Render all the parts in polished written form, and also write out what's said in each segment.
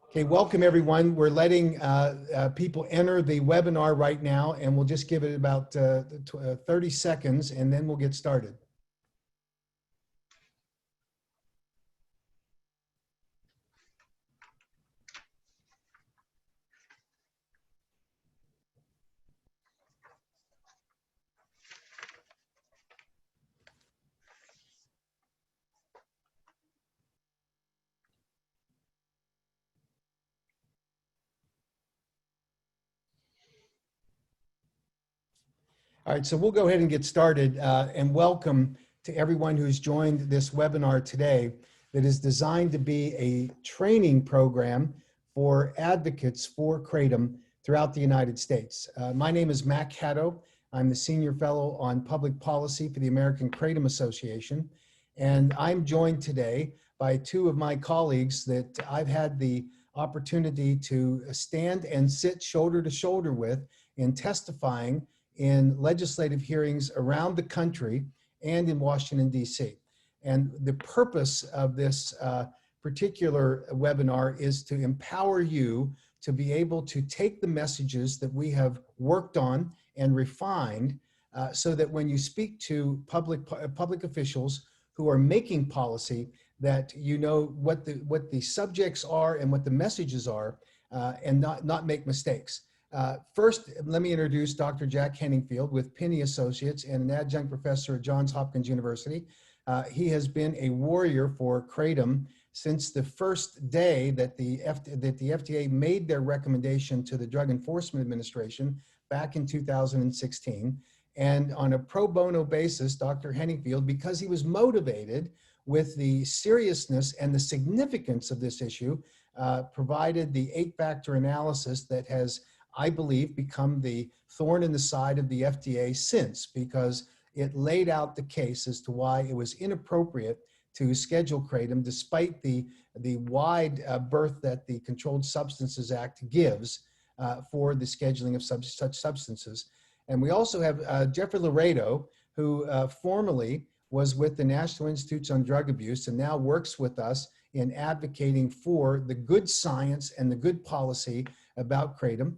Okay, welcome everyone. We're letting people enter the webinar right now, and we'll just give it about 30 seconds and then we'll get started. All right, so we'll go ahead and get started and welcome to everyone who's joined this webinar today that is designed to be a training program for advocates for Kratom throughout the United States. My name is Mac Haddo. I'm the Senior Fellow on Public Policy for the American Kratom Association, and I'm joined today by two of my colleagues that I've had the opportunity to stand and sit shoulder to shoulder with in testifying in legislative hearings around the country and in Washington, D.C. And the purpose of this particular webinar is to empower you to be able to take the messages that we have worked on and refined so that when you speak to public officials who are making policy, that you know what the subjects are and what the messages are and not make mistakes. First, let me introduce Dr. Jack Henningfield with Pinney Associates and an adjunct professor at Johns Hopkins University. He has been a warrior for Kratom since the first day that the FDA made their recommendation to the Drug Enforcement Administration back in 2016. And on a pro bono basis, Dr. Henningfield, because he was motivated with the seriousness and the significance of this issue, provided the 8-factor analysis that has, I believe, become the thorn in the side of the FDA since, because it laid out the case as to why it was inappropriate to schedule Kratom despite the wide berth that the Controlled Substances Act gives for the scheduling of such substances. And we also have Jeffrey Laredo, who formerly was with the National Institutes on Drug Abuse and now works with us in advocating for the good science and the good policy about Kratom.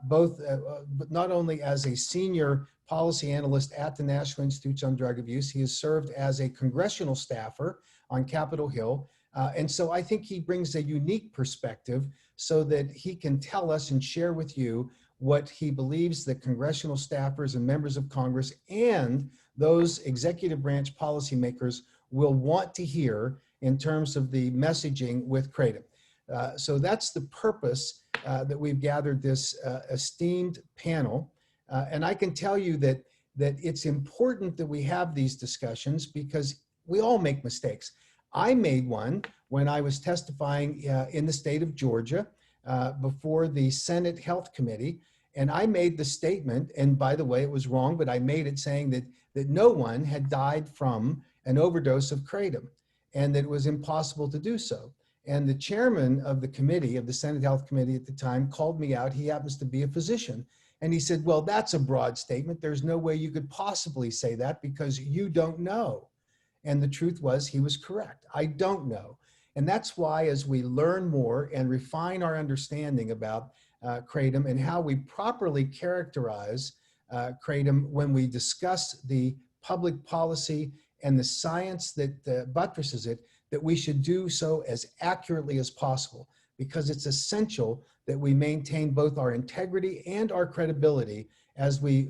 But not only as a senior policy analyst at the National Institutes on Drug Abuse, he has served as a congressional staffer on Capitol Hill. And so I think he brings a unique perspective so that he can tell us and share with you what he believes that congressional staffers and members of Congress and those executive branch policymakers will want to hear in terms of the messaging with Kratom. So that's the purpose that we've gathered this esteemed panel. And I can tell you that it's important that we have these discussions because we all make mistakes. I made one when I was testifying in the state of Georgia before the Senate Health Committee. And I made the statement, and by the way, it was wrong, but I made it saying that no one had died from an overdose of Kratom and that it was impossible to do so. And the chairman of the committee, of the Senate Health Committee at the time, called me out. He happens to be a physician. And he said, well, that's a broad statement. There's no way you could possibly say that because you don't know. And the truth was he was correct. I don't know. And that's why as we learn more and refine our understanding about Kratom and how we properly characterize Kratom when we discuss the public policy and the science that buttresses it, that we should do so as accurately as possible, because it's essential that we maintain both our integrity and our credibility as we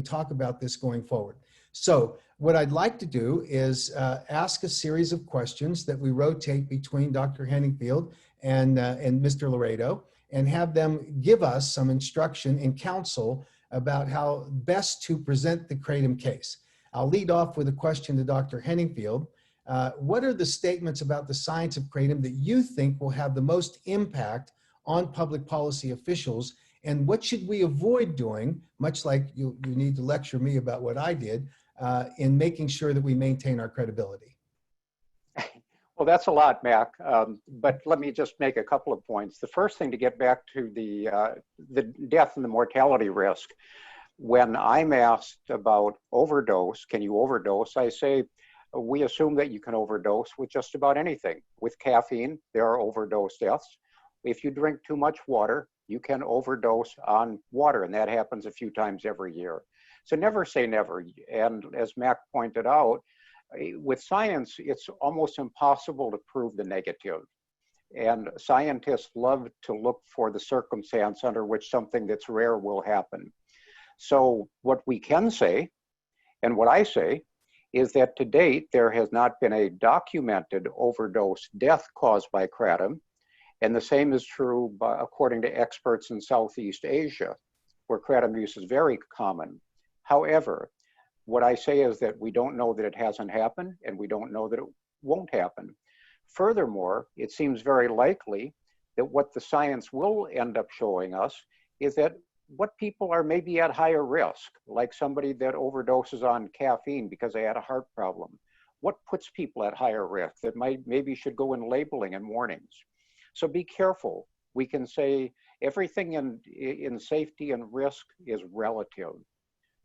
talk about this going forward. So what I'd like to do is ask a series of questions that we rotate between Dr. Henningfield and Mr. Laredo, and have them give us some instruction and counsel about how best to present the Kratom case. I'll lead off with a question to Dr. Henningfield. What are the statements about the science of Kratom that you think will have the most impact on public policy officials, and what should we avoid doing, much like you need to lecture me about what I did, in making sure that we maintain our credibility? Well, that's a lot, Mac, but let me just make a couple of points. The first thing, to get back to the death and the mortality risk. When I'm asked about overdose, can you overdose? I say, we assume that you can overdose with just about anything. With caffeine, there are overdose deaths. If you drink too much water, you can overdose on water, and that happens a few times every year. So never say never. And as Mac pointed out, with science, it's almost impossible to prove the negative. And scientists love to look for the circumstance under which something that's rare will happen. So what we can say, and what I say, is that to date, there has not been a documented overdose death caused by kratom. And the same is true according to experts in Southeast Asia, where kratom use is very common. However, what I say is that we don't know that it hasn't happened, and we don't know that it won't happen. Furthermore, it seems very likely that what the science will end up showing us is that what people are maybe at higher risk, like somebody that overdoses on caffeine because they had a heart problem. What puts people at higher risk that maybe should go in labeling and warnings? So be careful. We can say everything in safety and risk is relative.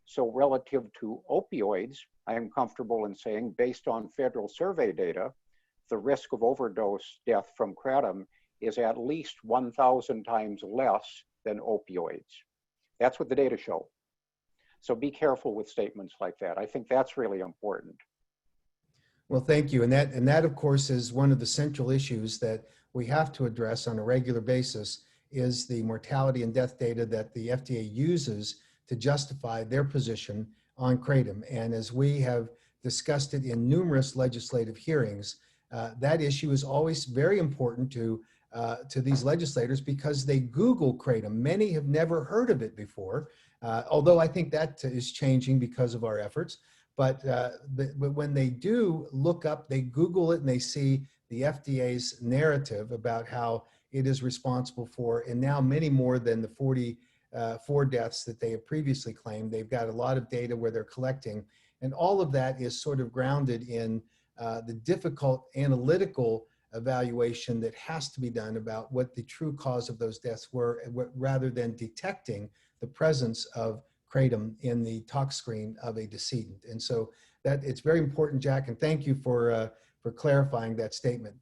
So relative to opioids, I am comfortable in saying, based on federal survey data, the risk of overdose death from kratom is at least 1,000 times less than opioids. That's what the data show. So be careful with statements like that. I think that's really important. Well, thank you. And that, of course, is one of the central issues that we have to address on a regular basis, is the mortality and death data that the FDA uses to justify their position on kratom. And as we have discussed it in numerous legislative hearings, that issue is always very important to these legislators, because they Google kratom. Many have never heard of it before, although I think that is changing because of our efforts. But when they do look up, they Google it and they see the FDA's narrative about how it is responsible for, and now many more than the 44 deaths that they have previously claimed. They've got a lot of data where they're collecting, and all of that is sort of grounded in the difficult analytical evaluation that has to be done about what the true cause of those deaths were, rather than detecting the presence of kratom in the tox screen of a decedent. And so that it's very important, Jack, and thank you for clarifying that statement.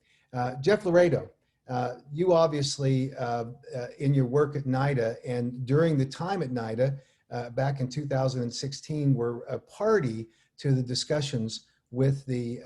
Jeff Laredo, you obviously, in your work at NIDA and during the time at NIDA, back in 2016, were a party to the discussions with the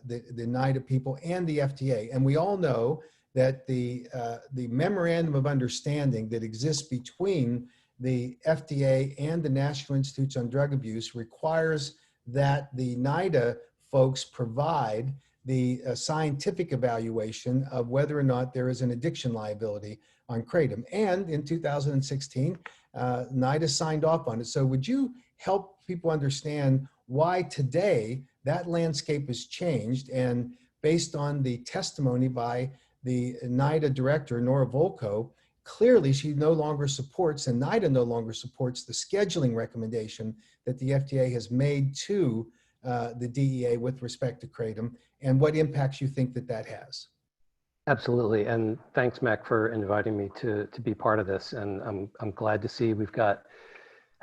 NIDA people and the FDA. And we all know that the memorandum of understanding that exists between the FDA and the National Institutes on Drug Abuse requires that the NIDA folks provide the scientific evaluation of whether or not there is an addiction liability on kratom. And in 2016, NIDA signed off on it. So would you help people understand why today that landscape has changed, and based on the testimony by the NIDA director, Nora Volkow, clearly she no longer supports, and NIDA no longer supports, the scheduling recommendation that the FDA has made to the DEA with respect to kratom, and what impacts you think that that has? Absolutely, and thanks, Mac, for inviting me to be part of this. And I'm glad to see we've got,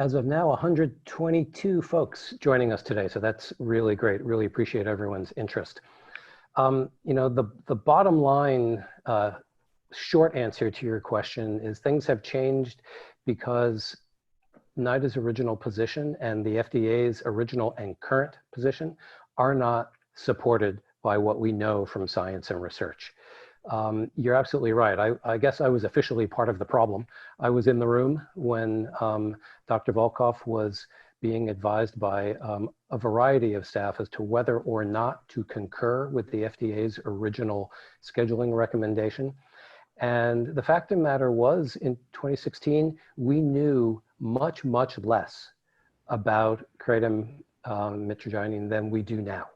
as of now, 122 folks joining us today. So that's really great. Really appreciate everyone's interest. You know, the bottom line, short answer to your question is things have changed because NIDA's original position and the FDA's original and current position are not supported by what we know from science and research. You're absolutely right. I guess I was officially part of the problem. I was in the room when Dr. Volkow was being advised by a variety of staff as to whether or not to concur with the FDA's original scheduling recommendation. And the fact of the matter was, in 2016, we knew much, much less about kratom mitragynine than we do now.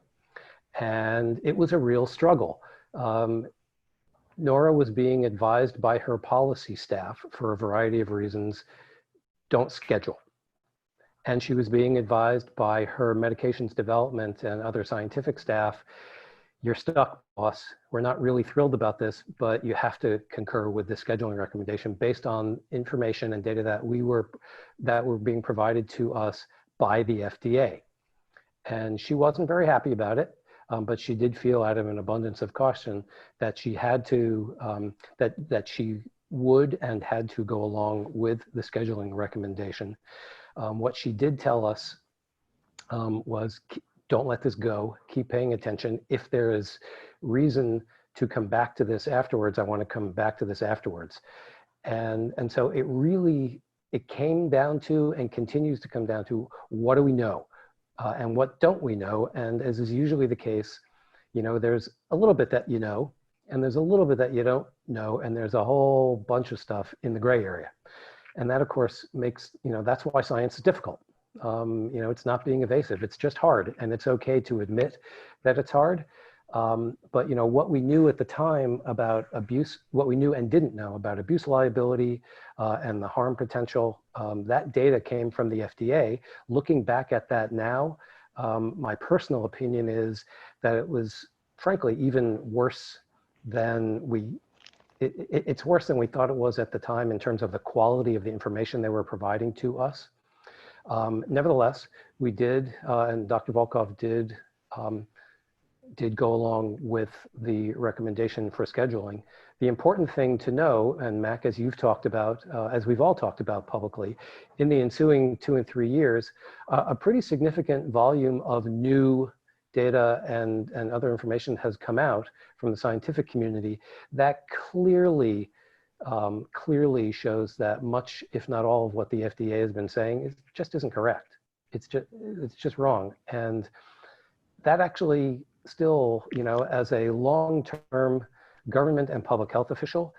And it was a real struggle. Nora was being advised by her policy staff, for a variety of reasons, don't schedule. And she was being advised by her medications development and other scientific staff, you're stuck, boss. We're not really thrilled about this, but you have to concur with the scheduling recommendation based on information and data that were being provided to us by the FDA. And she wasn't very happy about it. but she did feel out of an abundance of caution that she had to, that she would and had to go along with the scheduling recommendation. What she did tell us was, don't let this go, keep paying attention. If there is reason to come back to this afterwards, I want to come back to this afterwards. And so it really, it came down to and continues to come down to, what do we know? And what don't we know? And as is usually the case, you know, there's a little bit that you know, and there's a little bit that you don't know, and there's a whole bunch of stuff in the gray area. And that, of course, makes, you know, that's why science is difficult. You know, it's not being evasive, it's just hard. And it's okay to admit that it's hard. But, you know, what we knew at the time about abuse, what we knew and didn't know about abuse liability and the harm potential, that data came from the FDA. Looking back at that now, my personal opinion is that it was, frankly, even worse than it's worse than we thought it was at the time in terms of the quality of the information they were providing to us. Nevertheless, we did, and Dr. Volkov did go along with the recommendation for scheduling. The important thing to know, and Mac, as you've talked about, as we've all talked about publicly, in the ensuing 2 and 3 years, a pretty significant volume of new data and other information has come out from the scientific community that clearly shows that much, if not all, of what the FDA has been saying just isn't correct. It's just wrong. And that actually still, you know, as a long-term government and public health official,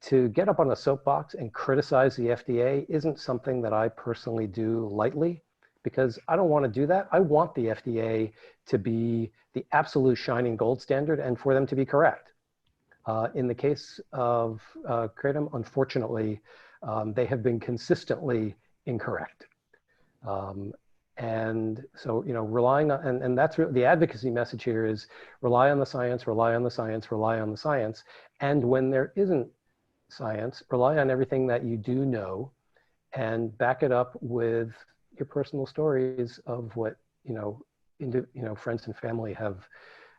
to get up on a soapbox and criticize the FDA isn't something that I personally do lightly, because I don't want to do that. I want the FDA to be the absolute shining gold standard and for them to be correct. In the case of Kratom, unfortunately, they have been consistently incorrect. And so, you know, relying on, and that's really, the advocacy message here is rely on the science, rely on the science, rely on the science. And when there isn't science, rely on everything that you do know and back it up with your personal stories of what, you know, friends and family have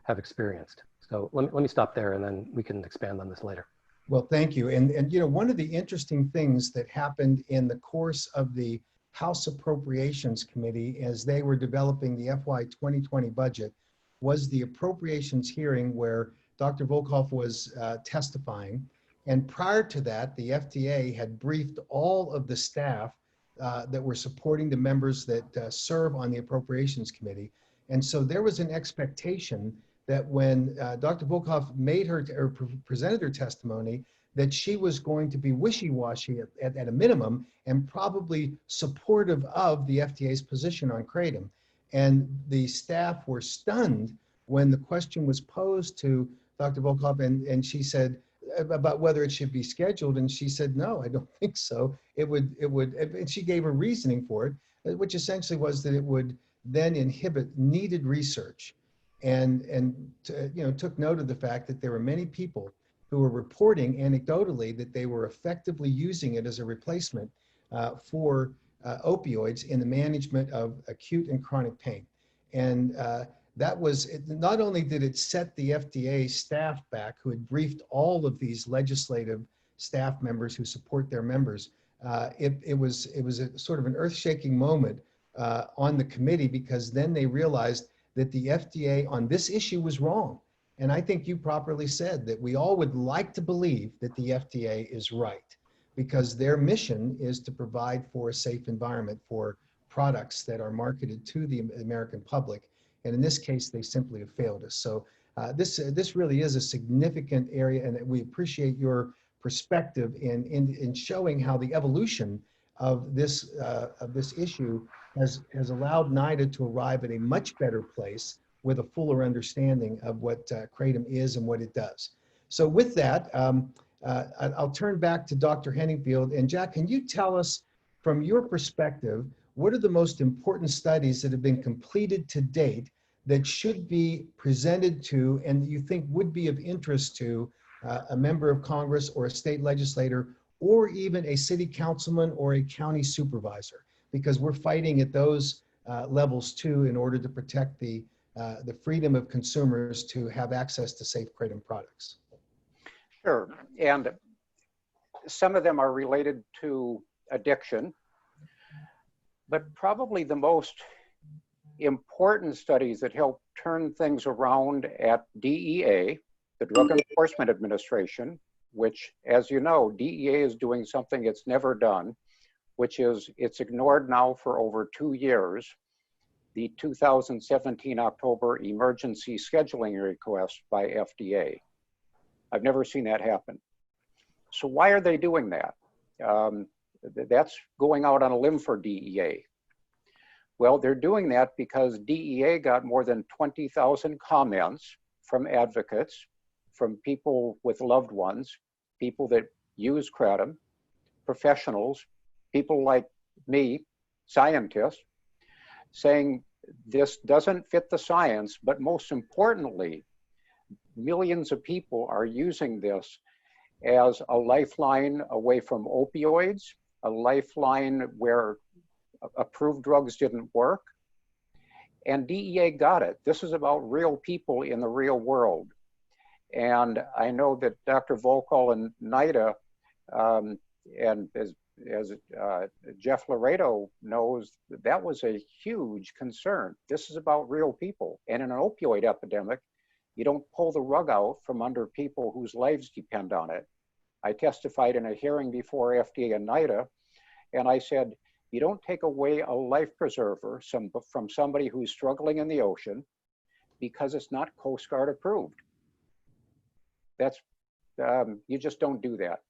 experienced. So let me stop there, and then we can expand on this later. Well, thank you. And you know, one of the interesting things that happened in the course of the House Appropriations Committee as they were developing the FY 2020 budget was the appropriations hearing where Dr. Volkov was testifying. And prior to that, the FDA had briefed all of the staff that were supporting the members that serve on the Appropriations Committee. And so there was an expectation that when Dr. Volkov made her or presented her testimony, that she was going to be wishy-washy at a minimum and probably supportive of the FDA's position on Kratom. And the staff were stunned when the question was posed to Dr. Volkov, and she said about whether it should be scheduled, and she said, no, I don't think so. It would, and she gave a reasoning for it, which essentially was that it would then inhibit needed research, and you know, took note of the fact that there were many people who were reporting anecdotally that they were effectively using it as a replacement for opioids in the management of acute and chronic pain. And that was, not only did it set the FDA staff back who had briefed all of these legislative staff members who support their members, it was a sort of an earth-shaking moment on the committee, because then they realized that the FDA on this issue was wrong. And I think you properly said that we all would like to believe that the FDA is right, because their mission is to provide for a safe environment for products that are marketed to the American public. And in this case, they simply have failed us. So this really is a significant area, and we appreciate your perspective in showing how the evolution of this issue has allowed NIDA to arrive at a much better place with a fuller understanding of what Kratom is and what it does. So with that, I'll turn back to Dr. Henningfield. And Jack, can you tell us from your perspective, what are the most important studies that have been completed to date that should be presented to and that you think would be of interest to a member of Congress or a state legislator or even a city councilman or a county supervisor? Because we're fighting at those levels too in order to protect the the freedom of consumers to have access to safe Kratom products? Sure. And some of them are related to addiction, but probably the most important studies that help turn things around at DEA, the Drug Enforcement Administration, which, as you know, DEA is doing something it's never done, which is it's ignored now for over 2 years, the 2017 October emergency scheduling request by FDA. I've never seen that happen. So why are they doing that? That's going out on a limb for DEA. Well, they're doing that because DEA got more than 20,000 comments from advocates, from people with loved ones, people that use Kratom, professionals, people like me, scientists, saying this doesn't fit the science, but most importantly, millions of people are using this as a lifeline away from opioids, a lifeline where approved drugs didn't work. And DEA got it. This is about real people in the real world. And I know that Dr. Volkol and NIDA, and as Jeff Laredo knows, that was a huge concern. This is about real people. And in an opioid epidemic, you don't pull the rug out from under people whose lives depend on it. I testified in a hearing before FDA and NIDA, and I said, you don't take away a life preserver from somebody who's struggling in the ocean because it's not Coast Guard approved. That's, you just don't do that.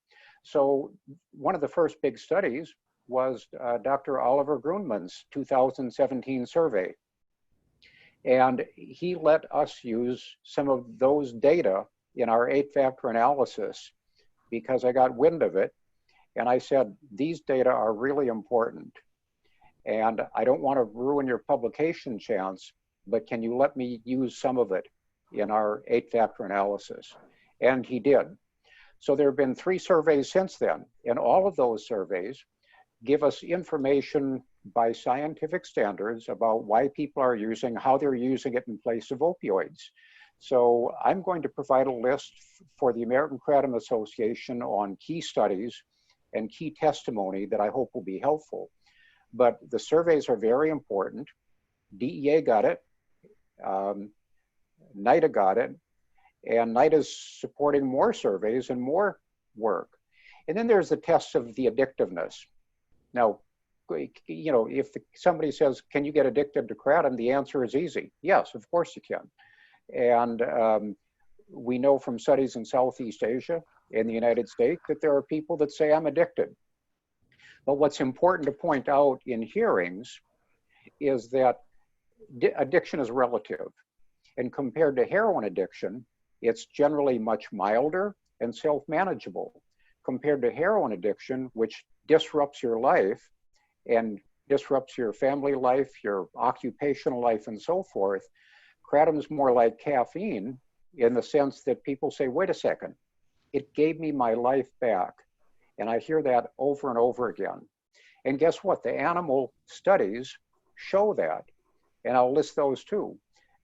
So one of the first big studies was Dr. Oliver Grundmann's 2017 survey. And he let us use some of those data in our 8-factor analysis because I got wind of it. And I said, these data are really important. And I don't want to ruin your publication chance, but can you let me use some of it in our 8-factor analysis? And he did. So there have been 3 surveys since then. And all of those surveys give us information by scientific standards about why people are using, how they're using it in place of opioids. So I'm going to provide a list for the American Kratom Association on key studies and key testimony that I hope will be helpful. But the surveys are very important. DEA got it, NIDA got it, and NIDA's supporting more surveys and more work. And then there's the test of the addictiveness. Now, you know, if somebody says, can you get addicted to Kratom? The answer is easy. Yes, of course you can. And we know from studies in Southeast Asia and the United States that there are people that say, I'm addicted. But what's important to point out in hearings is that addiction is relative. And compared to heroin addiction, it's generally much milder and self-manageable. Compared to heroin addiction, which disrupts your life and disrupts your family life, your occupational life, and so forth, Kratom is more like caffeine in the sense that people say, wait a second, it gave me my life back. And I hear that over and over again. And guess what? The animal studies show that. And I'll list those too.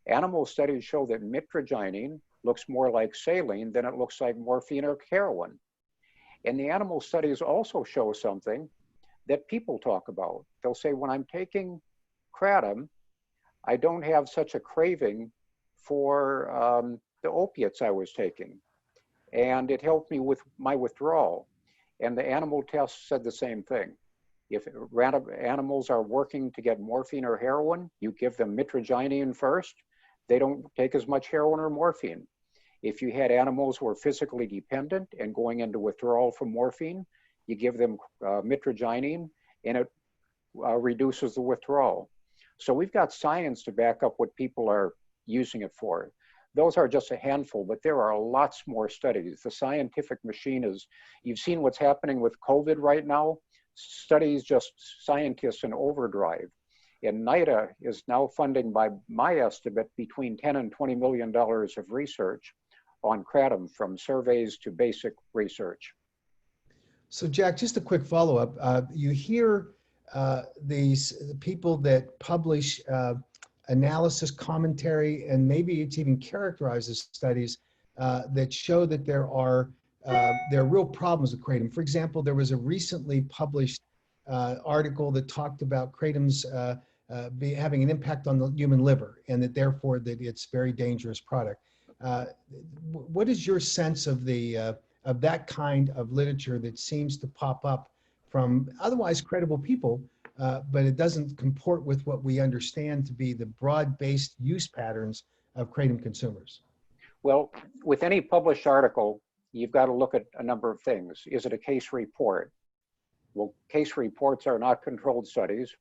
Animal studies show that mitragynine looks more like saline than it looks like morphine or heroin. And the animal studies also show something that people talk about. They'll say, when I'm taking Kratom, I don't have such a craving for the opiates I was taking. And it helped me with my withdrawal. And the animal tests said the same thing. If random animals are working to get morphine or heroin, you give them mitragynine first, they don't take as much heroin or morphine. If you had animals who were physically dependent and going into withdrawal from morphine, you give them mitragynine and it reduces the withdrawal. So we've got science to back up what people are using it for. Those are just a handful, but there are lots more studies. The scientific machine is, you've seen what's happening with COVID right now. Studies, just scientists in overdrive. And NIDA is now funding, by my estimate, between $10 and $20 million of research on Kratom, from surveys to basic research. So Jack, just a quick follow-up. You hear these people that publish analysis, commentary, and maybe it's even characterizes studies that show that there are real problems with kratom. For example, there was a recently published article that talked about kratom's having an impact on the human liver, and that therefore that it's a very dangerous product. What is your sense of that kind of literature that seems to pop up from otherwise credible people, but it doesn't comport with what we understand to be the broad-based use patterns of kratom consumers? Well, with any published article, you've got to look at a number of things. Is it a case report? Well, case reports are not controlled studies.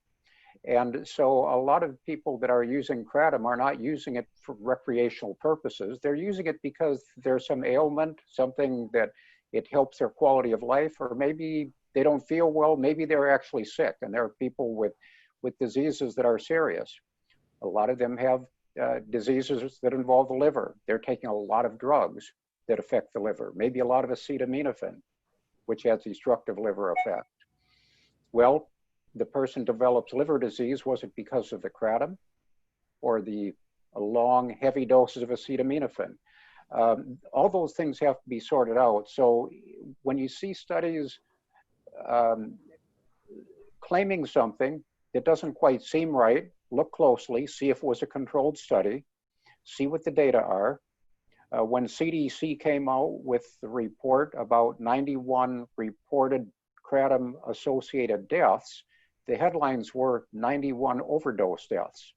And so a lot of people that are using kratom are not using it for recreational purposes. They're using it because there's some ailment, something that it helps their quality of life, or maybe they don't feel well, maybe they're actually sick. And there are people with diseases that are serious. A lot of them have diseases that involve the liver. They're taking a lot of drugs that affect the liver, maybe a lot of acetaminophen, which has destructive liver effect. Well, the person develops liver disease, was it because of the kratom or the long, heavy doses of acetaminophen? All those things have to be sorted out. So when you see studies claiming something that doesn't quite seem right, look closely, see if it was a controlled study, see what the data are. When CDC came out with the report about 91 reported kratom-associated deaths, the headlines were 91 overdose deaths.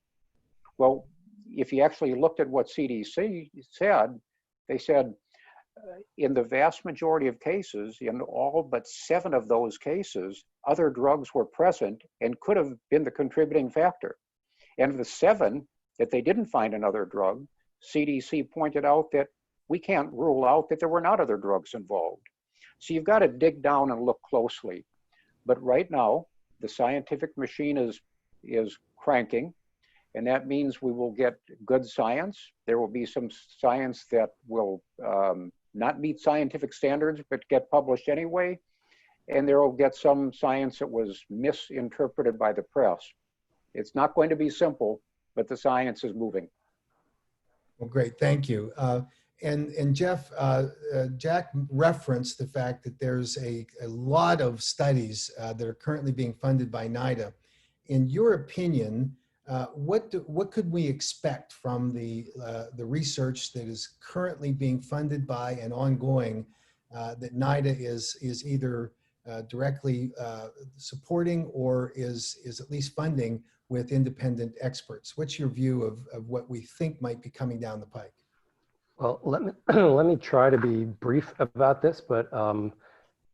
Well, if you actually looked at what CDC said, they said in the vast majority of cases, in all but 7 of those cases, other drugs were present and could have been the contributing factor. And of the 7 that they didn't find another drug, CDC pointed out that we can't rule out that there were not other drugs involved. So you've got to dig down and look closely. But right now, the scientific machine is cranking, and that means we will get good science. There will be some science that will not meet scientific standards, but get published anyway. And there will get some science that was misinterpreted by the press. It's not going to be simple, but the science is moving. Well, great, thank you. And Jeff, Jack referenced the fact that there's a lot of studies that are currently being funded by NIDA. In your opinion, what could we expect from the research that is currently being funded by and ongoing that NIDA is either directly supporting or is at least funding with independent experts? What's your view of what we think might be coming down the pike? Well, let me try to be brief about this, but I'm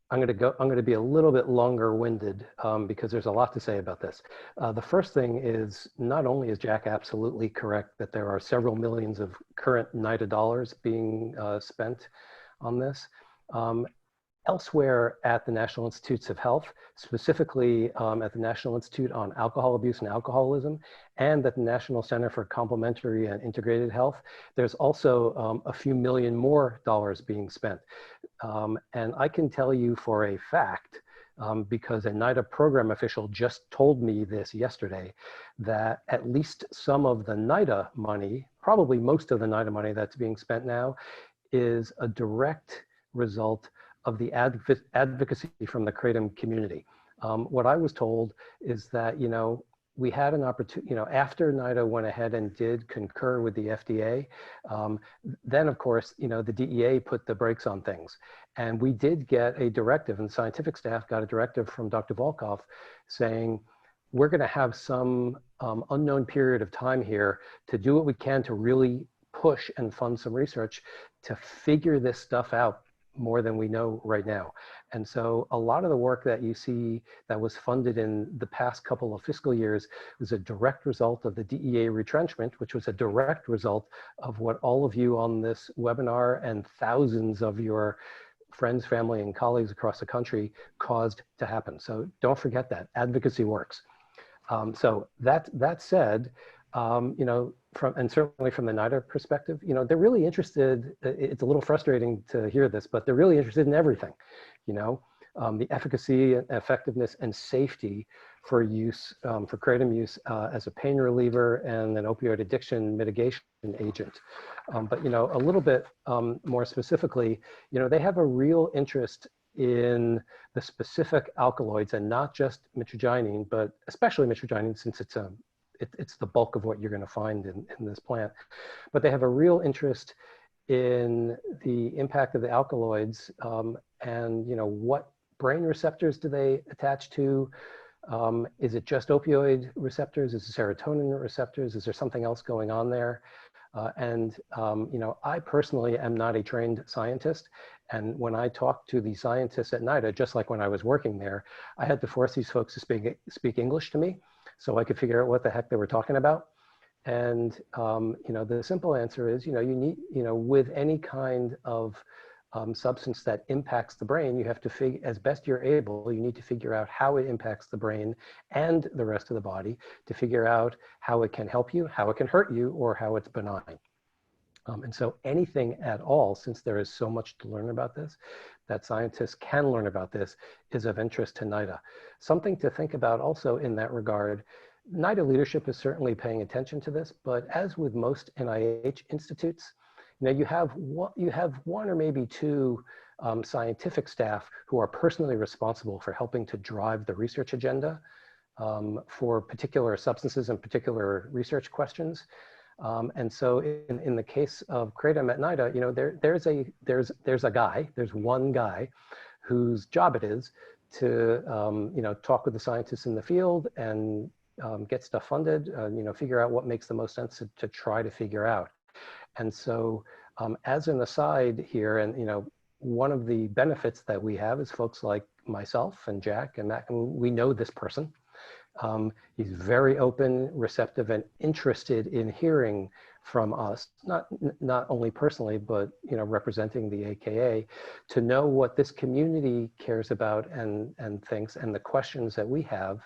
going to be a little bit longer-winded because there's a lot to say about this. The first thing is, not only is Jack absolutely correct that there are several millions of current NIDA dollars being spent on this, elsewhere at the National Institutes of Health, specifically at the National Institute on Alcohol Abuse and Alcoholism, and at the National Center for Complementary and Integrated Health, there's also a few million more dollars being spent. And I can tell you for a fact, because a NIDA program official just told me this yesterday, that at least some of the NIDA money, probably most of the NIDA money that's being spent now, is a direct result of the advocacy from the kratom community. What I was told is that, we had an opportunity, after NIDA went ahead and did concur with the FDA, then of course, the DEA put the brakes on things. And we did get a directive, and the scientific staff got a directive from Dr. Volkoff saying, we're gonna have some unknown period of time here to do what we can to really push and fund some research to figure this stuff out more than we know right now. And so a lot of the work that you see that was funded in the past couple of fiscal years was a direct result of the DEA retrenchment, which was a direct result of what all of you on this webinar and thousands of your friends, family, and colleagues across the country caused to happen. So don't forget that advocacy works. So that said, and certainly from the NIDA perspective, they're really interested. It's a little frustrating to hear this, but they're really interested in everything. The efficacy, effectiveness, and safety for use, for kratom use as a pain reliever and an opioid addiction mitigation agent. But, a little bit more specifically, they have a real interest in the specific alkaloids and not just mitragynine, but especially mitragynine since it's the bulk of what you're going to find in this plant. But they have a real interest in the impact of the alkaloids and, what brain receptors do they attach to? Is it just opioid receptors? Is it serotonin receptors? Is there something else going on there? I personally am not a trained scientist. And when I talked to the scientists at NIDA, just like when I was working there, I had to force these folks to speak English to me so I could figure out what the heck they were talking about. And, the simple answer is, you need, with any kind of substance that impacts the brain, you have to figure, as best you're able, you need to figure out how it impacts the brain and the rest of the body to figure out how it can help you, how it can hurt you, or how it's benign. And so anything at all, since there is so much to learn about this, that scientists can learn about this, is of interest to NIDA. Something to think about also in that regard, NIDA leadership is certainly paying attention to this, but as with most NIH institutes, you have one or maybe two scientific staff who are personally responsible for helping to drive the research agenda for particular substances and particular research questions. And so in the case of Kratom at NIDA, there's one guy whose job it is to talk with the scientists in the field and get stuff funded, figure out what makes the most sense to try to figure out. And so as an aside here, and one of the benefits that we have is folks like myself and Jack and Matt, and we know this person. He's very open, receptive, and interested in hearing from us, not only personally, but representing the AKA, to know what this community cares about and thinks, and the questions that we have,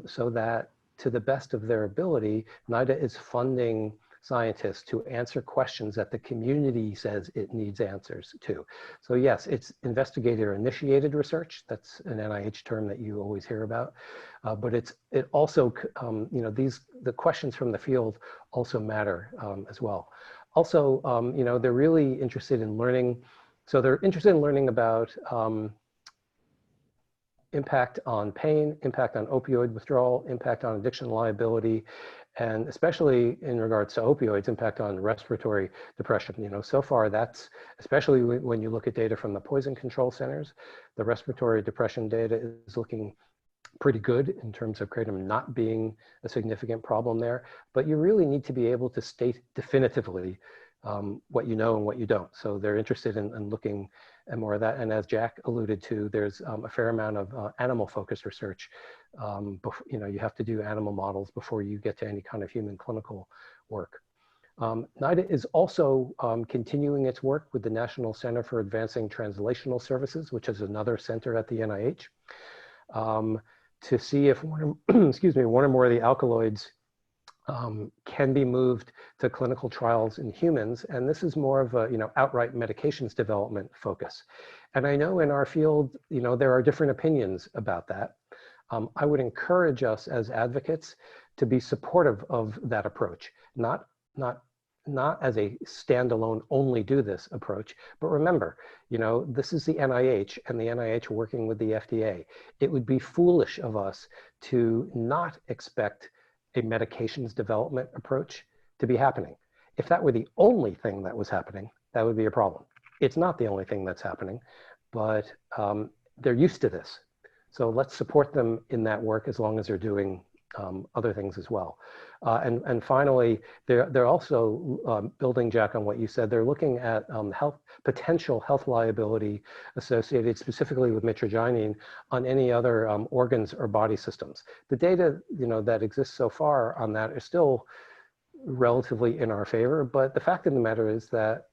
so that to the best of their ability, NIDA is funding scientists to answer questions that the community says it needs answers to. So yes, it's investigator-initiated research. That's an NIH term that you always hear about. But it also, the questions from the field also matter as well. Also, they're really interested in learning. So they're interested in learning about impact on pain, impact on opioid withdrawal, impact on addiction liability, and especially in regards to opioids, impact on respiratory depression. So far that's, especially when you look at data from the poison control centers, the respiratory depression data is looking pretty good in terms of kratom not being a significant problem there. But you really need to be able to state definitively what you know and what you don't. So they're interested in looking at more of that. And as Jack alluded to, there's a fair amount of animal-focused research. You have to do animal models before you get to any kind of human clinical work. NIDA is also continuing its work with the National Center for Advancing Translational Services, which is another center at the NIH, to see if one or more of the alkaloids can be moved to clinical trials in humans. And this is more of a, outright medications development focus. And I know in our field, there are different opinions about that. I would encourage us as advocates to be supportive of that approach, not as a standalone only do this approach, but remember, this is the NIH and the NIH working with the FDA. It would be foolish of us to not expect a medications development approach to be happening. If that were the only thing that was happening, that would be a problem. It's not the only thing that's happening, but they're used to this. So let's support them in that work as long as they're doing other things as well. And finally, they're also building, Jack, on what you said. They're looking at potential health liability associated specifically with mitragynine on any other organs or body systems. The data that exists so far on that is still relatively in our favor, but the fact of the matter is that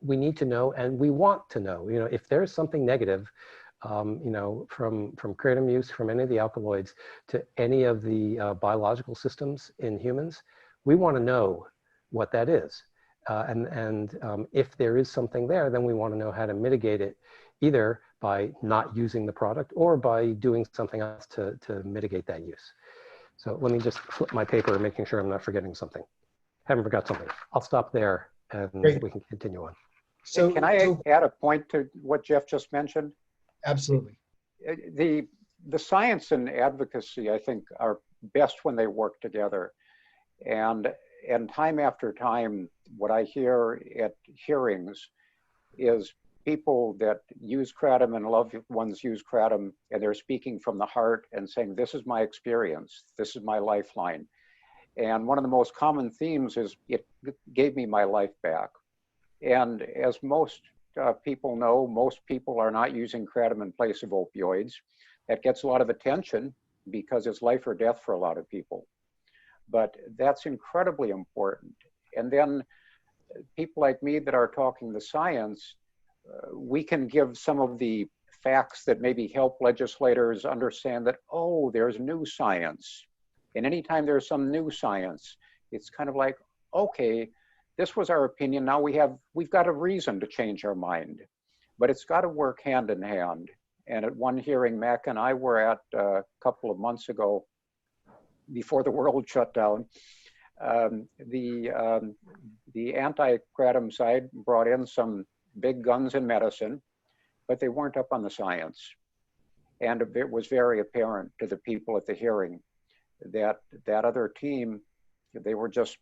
we need to know, and we want to know, if there's something negative from kratom use, from any of the alkaloids to any of the biological systems in humans, we want to know what that is. And if there is something there, then we want to know how to mitigate it, either by not using the product or by doing something else to mitigate that use. So let me just flip my paper, making sure I'm not forgetting something. Haven't forgot something. I'll stop there and Great. we can continue on. So, can I add a point to what Jeff just mentioned? Absolutely. The science and advocacy, I think, are best when they work together. And time after time, what I hear at hearings is people that use Kratom and loved ones use Kratom, and they're speaking from the heart and saying, this is my experience, this is my lifeline. And one of the most common themes is, it gave me my life back. And as most people know, most people are not using Kratom in place of opioids. That gets a lot of attention because it's life or death for a lot of people. But that's incredibly important. And then people like me that are talking the science, we can give some of the facts that maybe help legislators understand that, oh, there's new science. And anytime there's some new science, it's kind of like, okay, this was our opinion. Now we've got a reason to change our mind, but it's got to work hand in hand. And at one hearing, Mac and I were at a couple of months ago, before the world shut down, the anti-Kratom side brought in some big guns in medicine, but they weren't up on the science. And it was very apparent to the people at the hearing that that other team, they were just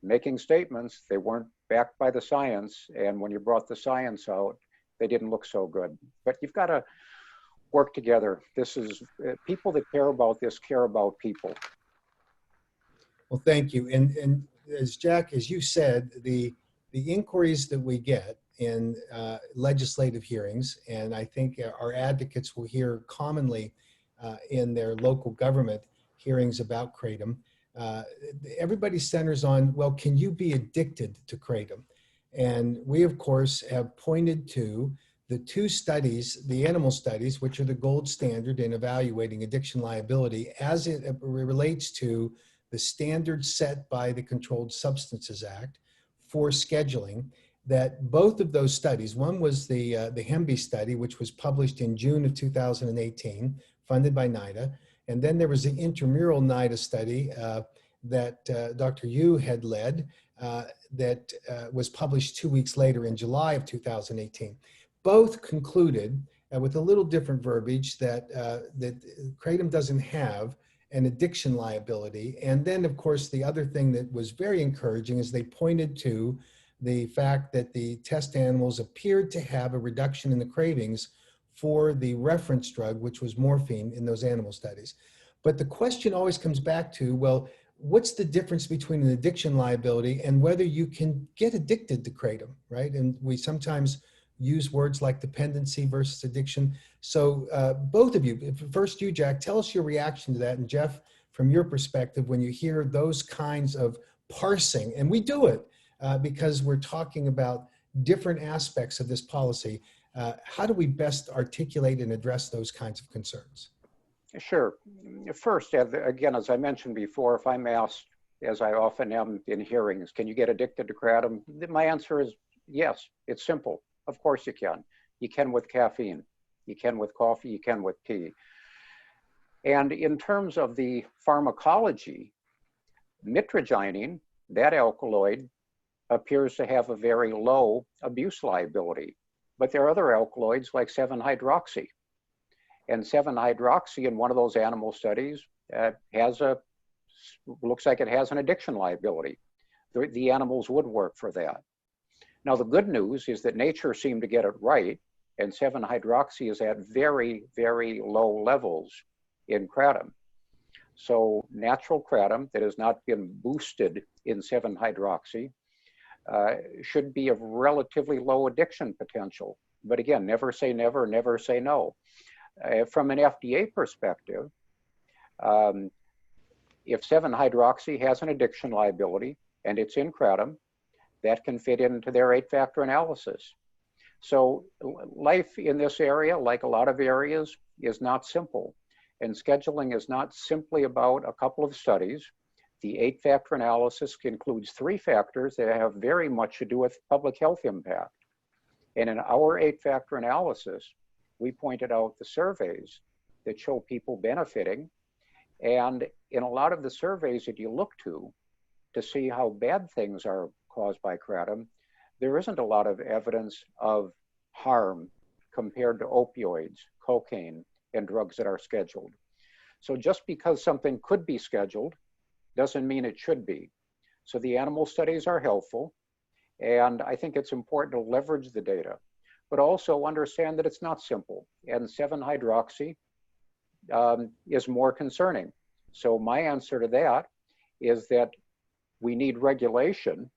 making statements. They weren't backed by the science. And when you brought the science out, they didn't look so good. But you've got to work together. This is, people that care about this care about people. Well, thank you. And as Jack, as you said, the inquiries that we get in legislative hearings, and I think our advocates will hear commonly in their local government hearings about Kratom, everybody centers on, well, can you be addicted to Kratom? And we, of course, have pointed to the two studies, the animal studies, which are the gold standard in evaluating addiction liability as it relates to the standards set by the Controlled Substances Act for scheduling, that both of those studies, one was the HEMB study, which was published in June of 2018, funded by NIDA, and then there was the intramural NIDA study that Dr. Yu had led that was published 2 weeks later in July of 2018. Both concluded with a little different verbiage that Kratom doesn't have an addiction liability. And then, of course, the other thing that was very encouraging is they pointed to the fact that the test animals appeared to have a reduction in the cravings for the reference drug, which was morphine in those animal studies. But the question always comes back to, well, what's the difference between an addiction liability and whether you can get addicted to Kratom, right? And we sometimes use words like dependency versus addiction. So both of you, first you, Jack, tell us your reaction to that. And Jeff, from your perspective, when you hear those kinds of parsing, and we do it because we're talking about different aspects of this policy, how do we best articulate and address those kinds of concerns? Sure. First, again, as I mentioned before, if I'm asked, as I often am in hearings, can you get addicted to Kratom? My answer is yes. It's simple. Of course you can. You can with caffeine. You can with coffee. You can with tea. And in terms of the pharmacology, mitragynine, that alkaloid, appears to have a very low abuse liability. But there are other alkaloids like 7-hydroxy. And 7-hydroxy in one of those animal studies looks like it has an addiction liability. The animals would work for that. Now, the good news is that nature seemed to get it right, and 7-hydroxy is at very, very low levels in Kratom. So natural Kratom that has not been boosted in 7-hydroxy should be of relatively low addiction potential. But again, never say never, never say no. From an FDA perspective, if 7-hydroxy has an addiction liability and it's in Kratom, that can fit into their 8-factor analysis. So life in this area, like a lot of areas, is not simple. And scheduling is not simply about a couple of studies. The 8-factor analysis includes 3 factors that have very much to do with public health impact. And in our 8-factor analysis, we pointed out the surveys that show people benefiting. And in a lot of the surveys that you look to see how bad things are caused by kratom, there isn't a lot of evidence of harm compared to opioids, cocaine, and drugs that are scheduled. So just because something could be scheduled doesn't mean it should be. So the animal studies are helpful, and I think it's important to leverage the data, but also understand that it's not simple. And 7-hydroxy is more concerning. So my answer to that is that we need regulation,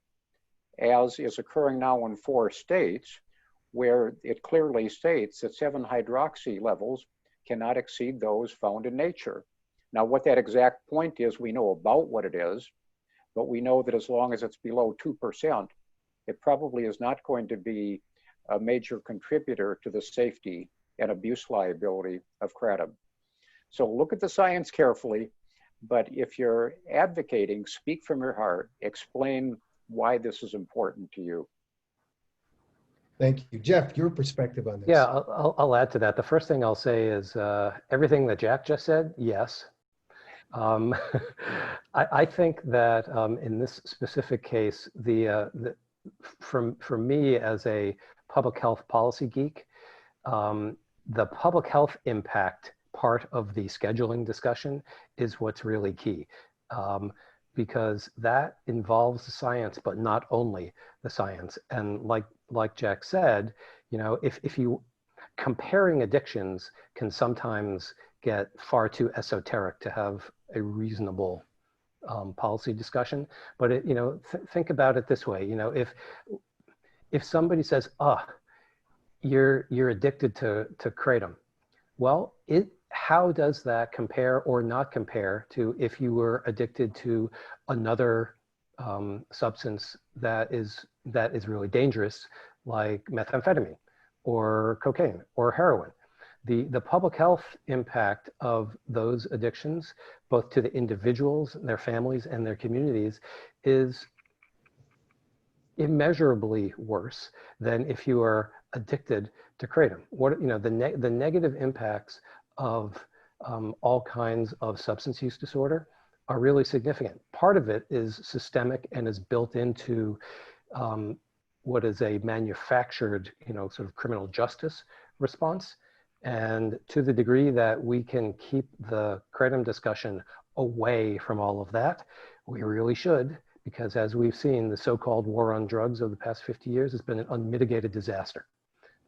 as is occurring now in 4 states, where it clearly states that 7-hydroxy levels cannot exceed those found in nature. Now, what that exact point is, we know about what it is, but we know that as long as it's below 2%, it probably is not going to be a major contributor to the safety and abuse liability of kratom. So look at the science carefully, but if you're advocating, speak from your heart, explain why this is important to you. Thank you. Jeff, your perspective on this. Yeah, I'll add to that. The first thing I'll say is everything that Jack just said, yes. I think that in this specific case, for me as a public health policy geek, the public health impact part of the scheduling discussion is what's really key, because that involves the science, but not only the science. And like Jack said, you know, if you comparing addictions can sometimes get far too esoteric to have a reasonable policy discussion. But it, you know, think about it this way. You know, if somebody says, "Oh, you're addicted to kratom," well, how does that compare or not compare to if you were addicted to another substance that is really dangerous, like methamphetamine or cocaine or heroin? The public health impact of those addictions, both to the individuals, their families, and their communities, is immeasurably worse than if you are addicted to kratom. What, you know, the negative impacts of all kinds of substance use disorder are really significant. Part of it is systemic and is built into what is a manufactured, you know, sort of criminal justice response. And to the degree that we can keep the kratom discussion away from all of that, we really should, because as we've seen, the so-called war on drugs over the past 50 years has been an unmitigated disaster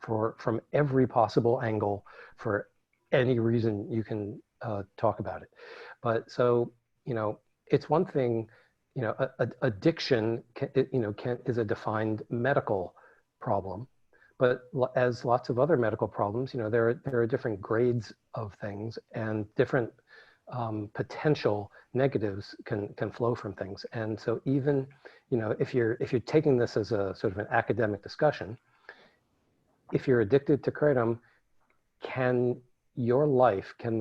from every possible angle, for any reason you can talk about it. But so, you know, it's one thing, you know, addiction is a defined medical problem. But as lots of other medical problems, you know, there are different grades of things, and different potential negatives can flow from things. And so even, you know, if you're taking this as a sort of an academic discussion, if you're addicted to kratom, can the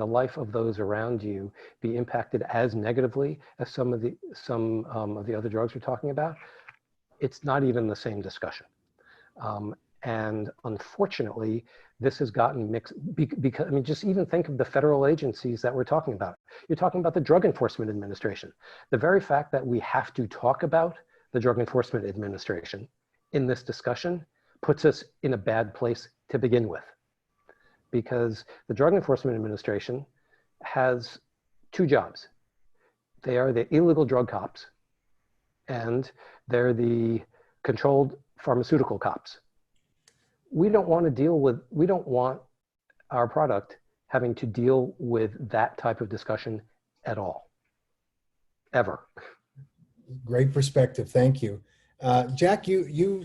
life of those around you be impacted as negatively as some of the other drugs we're talking about? It's not even the same discussion. And unfortunately, this has gotten mixed because, I mean, just even think of the federal agencies that we're talking about. You're talking about the Drug Enforcement Administration. The very fact that we have to talk about the Drug Enforcement Administration in this discussion puts us in a bad place to begin with, because the Drug Enforcement Administration has 2 jobs. They are the illegal drug cops, and they're the controlled pharmaceutical cops. We don't want our product having to deal with that type of discussion at all, ever. Great perspective, thank you. Jack, you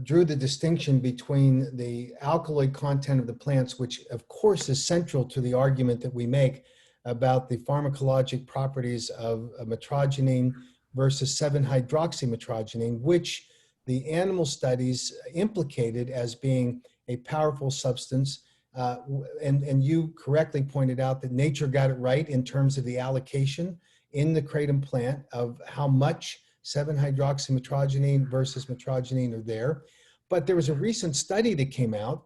drew the distinction between the alkaloid content of the plants, which of course is central to the argument that we make about the pharmacologic properties of metrogene versus 7-hydroxymetrogene, which the animal studies implicated as being a powerful substance. And you correctly pointed out that nature got it right in terms of the allocation in the kratom plant of how much 7-hydroxymetrogene versus metrogene are there. But there was a recent study that came out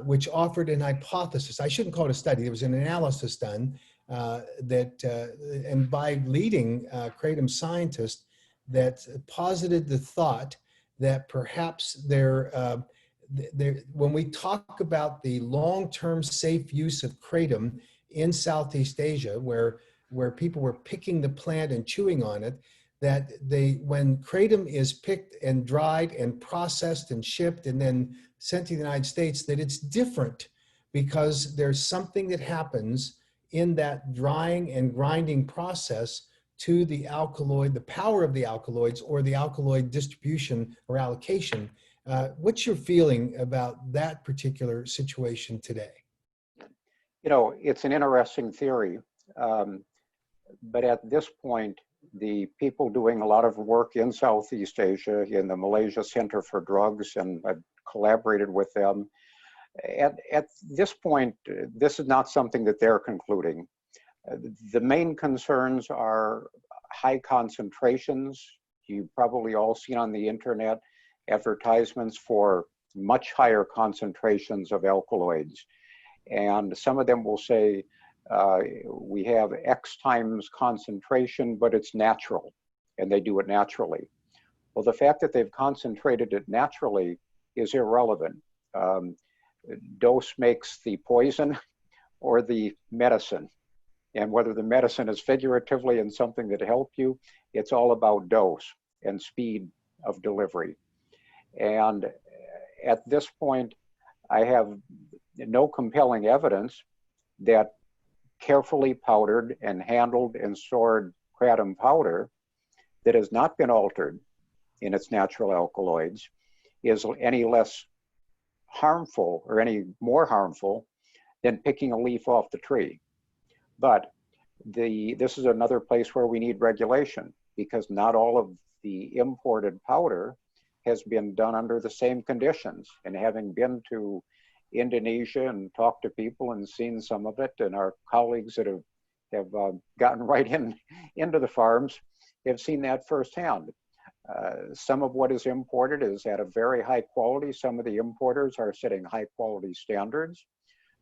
which offered an hypothesis. I shouldn't call it a study. There was an analysis done and by leading Kratom scientists that posited the thought that perhaps when we talk about the long-term safe use of Kratom in Southeast Asia, where people were picking the plant and chewing on it, that when Kratom is picked and dried and processed and shipped and then sent to the United States, that it's different because there's something that happens in that drying and grinding process to the alkaloid, the power of the alkaloids or the alkaloid distribution or allocation. What's your feeling about that particular situation today? You know, it's an interesting theory, but at this point, the people doing a lot of work in Southeast Asia, in the Malaysia Center for Drugs, and I've collaborated with them. At this point, this is not something that they're concluding. The main concerns are high concentrations. You've probably all seen on the internet advertisements for much higher concentrations of alkaloids. And some of them will say, we have X times concentration, but it's natural, and they do it naturally. Well, the fact that they've concentrated it naturally is irrelevant. Dose makes the poison or the medicine. And whether the medicine is figuratively and something that help you, it's all about dose and speed of delivery. And at this point, I have no compelling evidence that carefully powdered and handled and stored kratom powder that has not been altered in its natural alkaloids is any less harmful or any more harmful than picking a leaf off the tree. But this is another place where we need regulation, because not all of the imported powder has been done under the same conditions. And having been to Indonesia and talked to people and seen some of it, and our colleagues that have gotten right into the farms have seen that firsthand. Some of what is imported is at a very high quality. Some of the importers are setting high quality standards.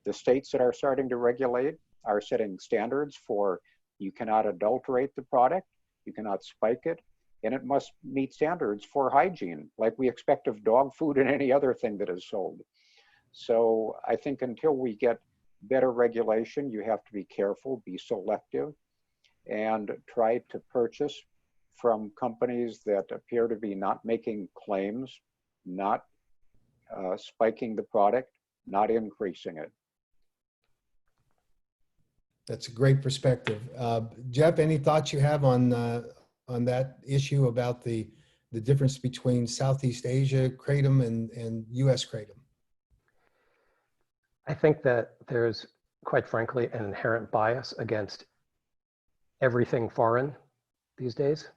The states that are starting to regulate are setting standards for you cannot adulterate the product, you cannot spike it, and it must meet standards for hygiene, like we expect of dog food and any other thing that is sold. So I think until we get better regulation, you have to be careful, be selective, and try to purchase from companies that appear to be not making claims, not spiking the product, not increasing it. That's a great perspective. Jeff, any thoughts you have on that issue about the difference between Southeast Asia Kratom and US Kratom? I think that there's, quite frankly, an inherent bias against everything foreign these days.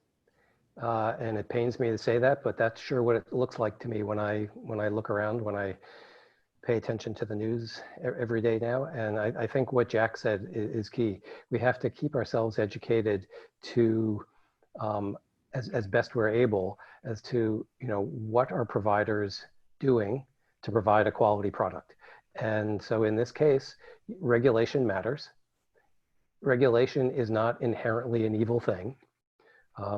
And it pains me to say that, but that's sure what it looks like to me when I look around, when I pay attention to the news every day now. And I think what Jack said is key. We have to keep ourselves educated to, as best we're able, as to, what are providers doing to provide a quality product. And so in this case, regulation matters. Regulation is not inherently an evil thing.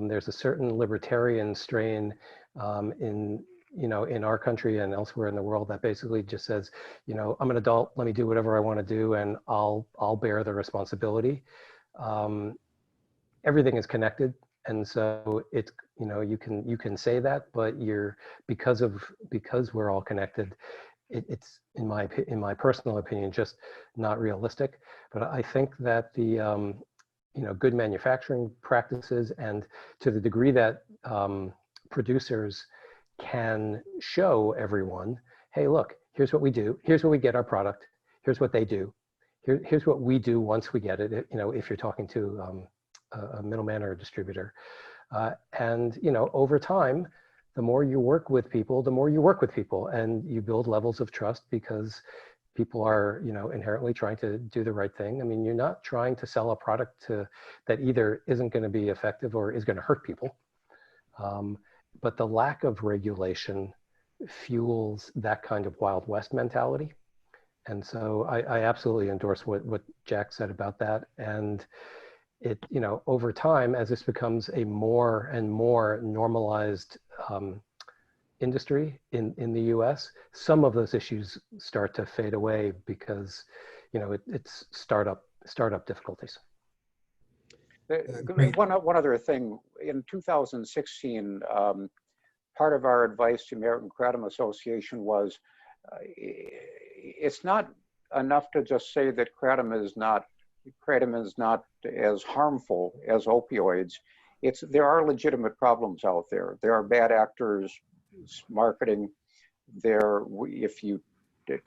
There's a certain libertarian strain in our country and elsewhere in the world that basically just says, I'm an adult, let me do whatever I want to do, and I'll bear the responsibility. Everything is connected, and so it's you can say that, but because we're all connected, it's in my personal opinion just not realistic. But I think that the good manufacturing practices, and to the degree that producers can show everyone, hey, look, here's what we do, here's where we get our product, here's what they do, here's what we do once we get it, if you're talking to a middleman or a distributor. And over time, the more you work with people, and you build levels of trust, because people are, inherently trying to do the right thing. I mean, you're not trying to sell a product that either isn't going to be effective or is going to hurt people. But the lack of regulation fuels that kind of Wild West mentality. And so I absolutely endorse what Jack said about that. And it, you know, over time, as this becomes a more and more normalized industry in the US, some of those issues start to fade away because, you know, it's startup difficulties. Great. One other thing, in 2016, part of our advice to American Kratom Association was, it's not enough to just say that kratom is not as harmful as opioids. There are legitimate problems out there. There are bad actors marketing. If you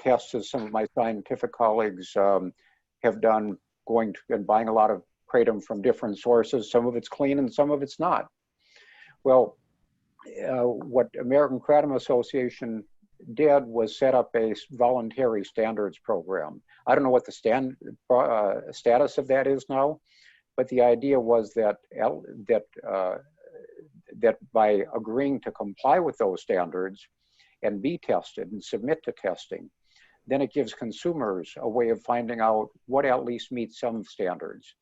test, as some of my scientific colleagues have done, going to and buying a lot of kratom from different sources, some of it's clean and some of it's not. Well, what American Kratom Association did was set up a voluntary standards program. I don't know what the status of that is now, but the idea was that that by agreeing to comply with those standards and be tested and submit to testing, then it gives consumers a way of finding out what at least meets some standards.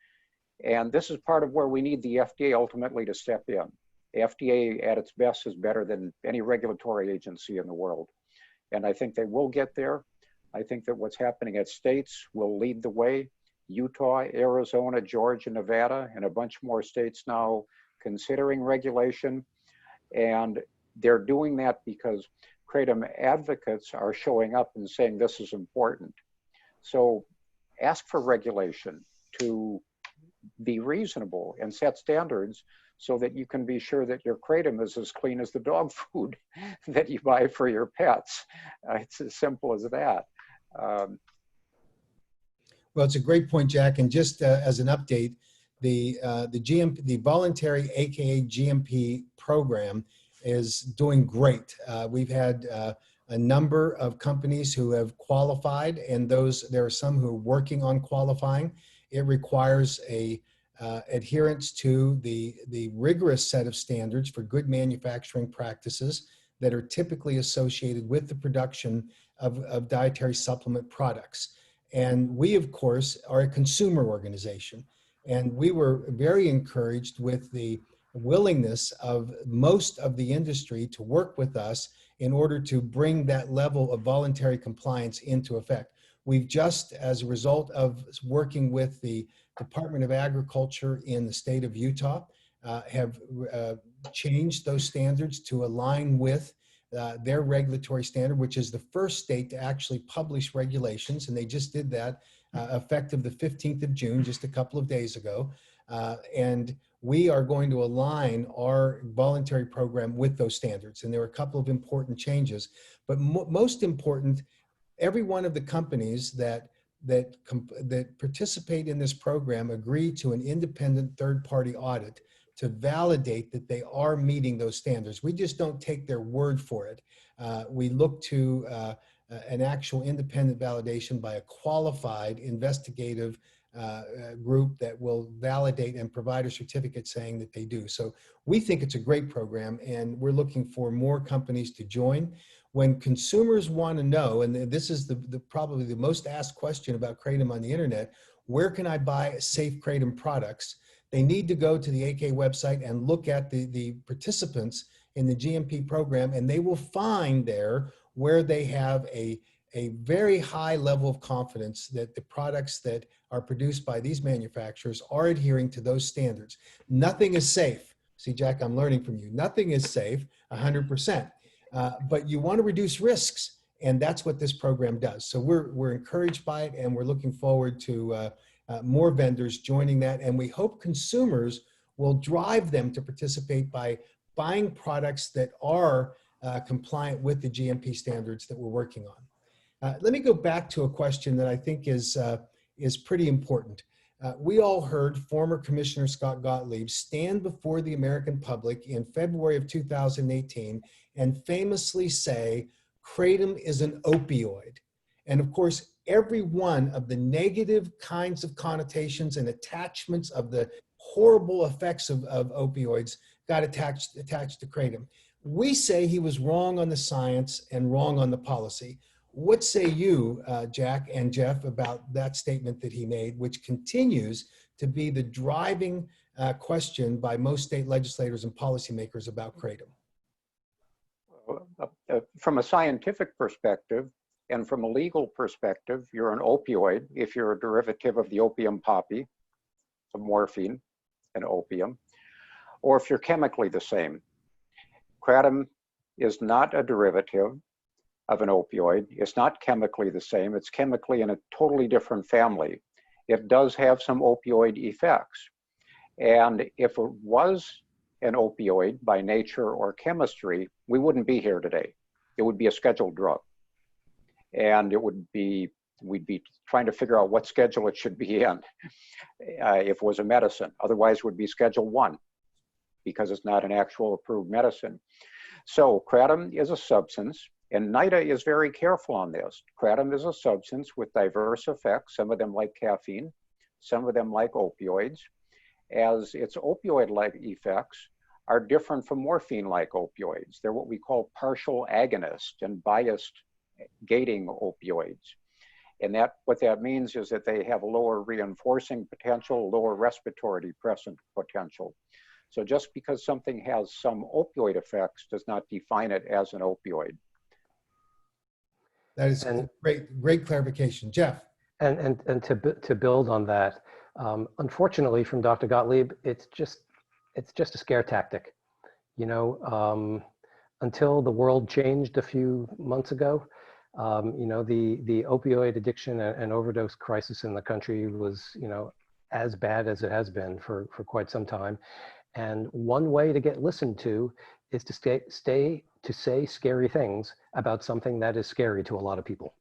And this is part of where we need the FDA ultimately to step in. The FDA at its best is better than any regulatory agency in the world. And I think they will get there. I think that what's happening at states will lead the way. Utah, Arizona, Georgia, Nevada, and a bunch more states now considering regulation. And they're doing that because kratom advocates are showing up and saying this is important. So ask for regulation to be reasonable and set standards so that you can be sure that your kratom is as clean as the dog food that you buy for your pets. It's as simple as that. Well, it's a great point, Jack. And just as an update, the voluntary AKA GMP program is doing great. We've had a number of companies who have qualified, and there are some who are working on qualifying. It requires a adherence to the rigorous set of standards for good manufacturing practices that are typically associated with the production of dietary supplement products. And we, of course, are a consumer organization. And we were very encouraged with the willingness of most of the industry to work with us in order to bring that level of voluntary compliance into effect. We've just, as a result of working with the Department of Agriculture in the state of Utah, have changed those standards to align with their regulatory standard, which is the first state to actually publish regulations. And they just did that effective the 15th of June, just a couple of days ago. And we are going to align our voluntary program with those standards. And there are a couple of important changes, but most important, every one of the companies that participate in this program agree to an independent third-party audit to validate that they are meeting those standards. We just don't take their word for it. We look to an actual independent validation by a qualified investigative group that will validate and provide a certificate saying that they do. So we think it's a great program, and we're looking for more companies to join. When consumers want to know, and this is probably the most asked question about kratom on the internet, where can I buy safe kratom products? They need to go to the AK website and look at the participants in the GMP program, and they will find there where they have a very high level of confidence that the products that are produced by these manufacturers are adhering to those standards. Nothing is safe. See, Jack, I'm learning from you. Nothing is safe 100%, but you want to reduce risks, and that's what this program does. So we're encouraged by it, and we're looking forward to more vendors joining that, and we hope consumers will drive them to participate by buying products that are compliant with the GMP standards that we're working on. Let me go back to a question that I think is pretty important. We all heard former Commissioner Scott Gottlieb stand before the American public in February of 2018 and famously say, kratom is an opioid. And of course, every one of the negative kinds of connotations and attachments of the horrible effects of opioids got attached to kratom. We say he was wrong on the science and wrong on the policy. What say you, Jack and Jeff, about that statement that he made, which continues to be the driving question by most state legislators and policymakers about Kratom? From a scientific perspective and from a legal perspective, you're an opioid if you're a derivative of the opium poppy, of morphine and opium, or if you're chemically the same. Kratom is not a derivative of an opioid. It's not chemically the same. It's chemically in a totally different family. It does have some opioid effects. And if it was an opioid by nature or chemistry, we wouldn't be here today. It would be a scheduled drug. And we'd be trying to figure out what schedule it should be in if it was a medicine. Otherwise, it would be Schedule 1 because it's not an actual approved medicine. So Kratom is a substance, and NIDA is very careful on this. Kratom is a substance with diverse effects, some of them like caffeine, some of them like opioids, as its opioid-like effects are different from morphine-like opioids. They're what we call partial agonist and biased gating opioids. And what that means is that they have a lower reinforcing potential, lower respiratory depressant potential. So just because something has some opioid effects does not define it as an opioid. That is great clarification. Jeff? And to build on that, unfortunately from Dr. Gottlieb, it's just a scare tactic. You know, until the world changed a few months ago, you know, the opioid addiction and overdose crisis in the country was, you know, as bad as it has been for quite some time. And one way to get listened to is to say scary things about something that is scary to a lot of people.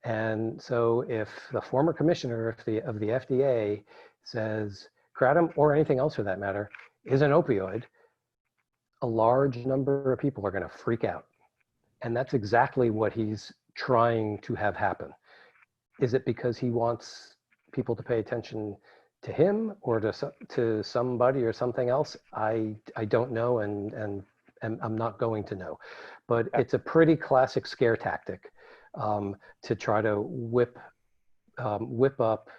And so if the former commissioner of the FDA says Kratom, or anything else for that matter, is an opioid, a large number of people are going to freak out. And that's exactly what he's trying to have happen. Is it because he wants people to pay attention to him or to somebody or something else? I don't know, and I'm not going to know. But it's a pretty classic scare tactic to try to whip up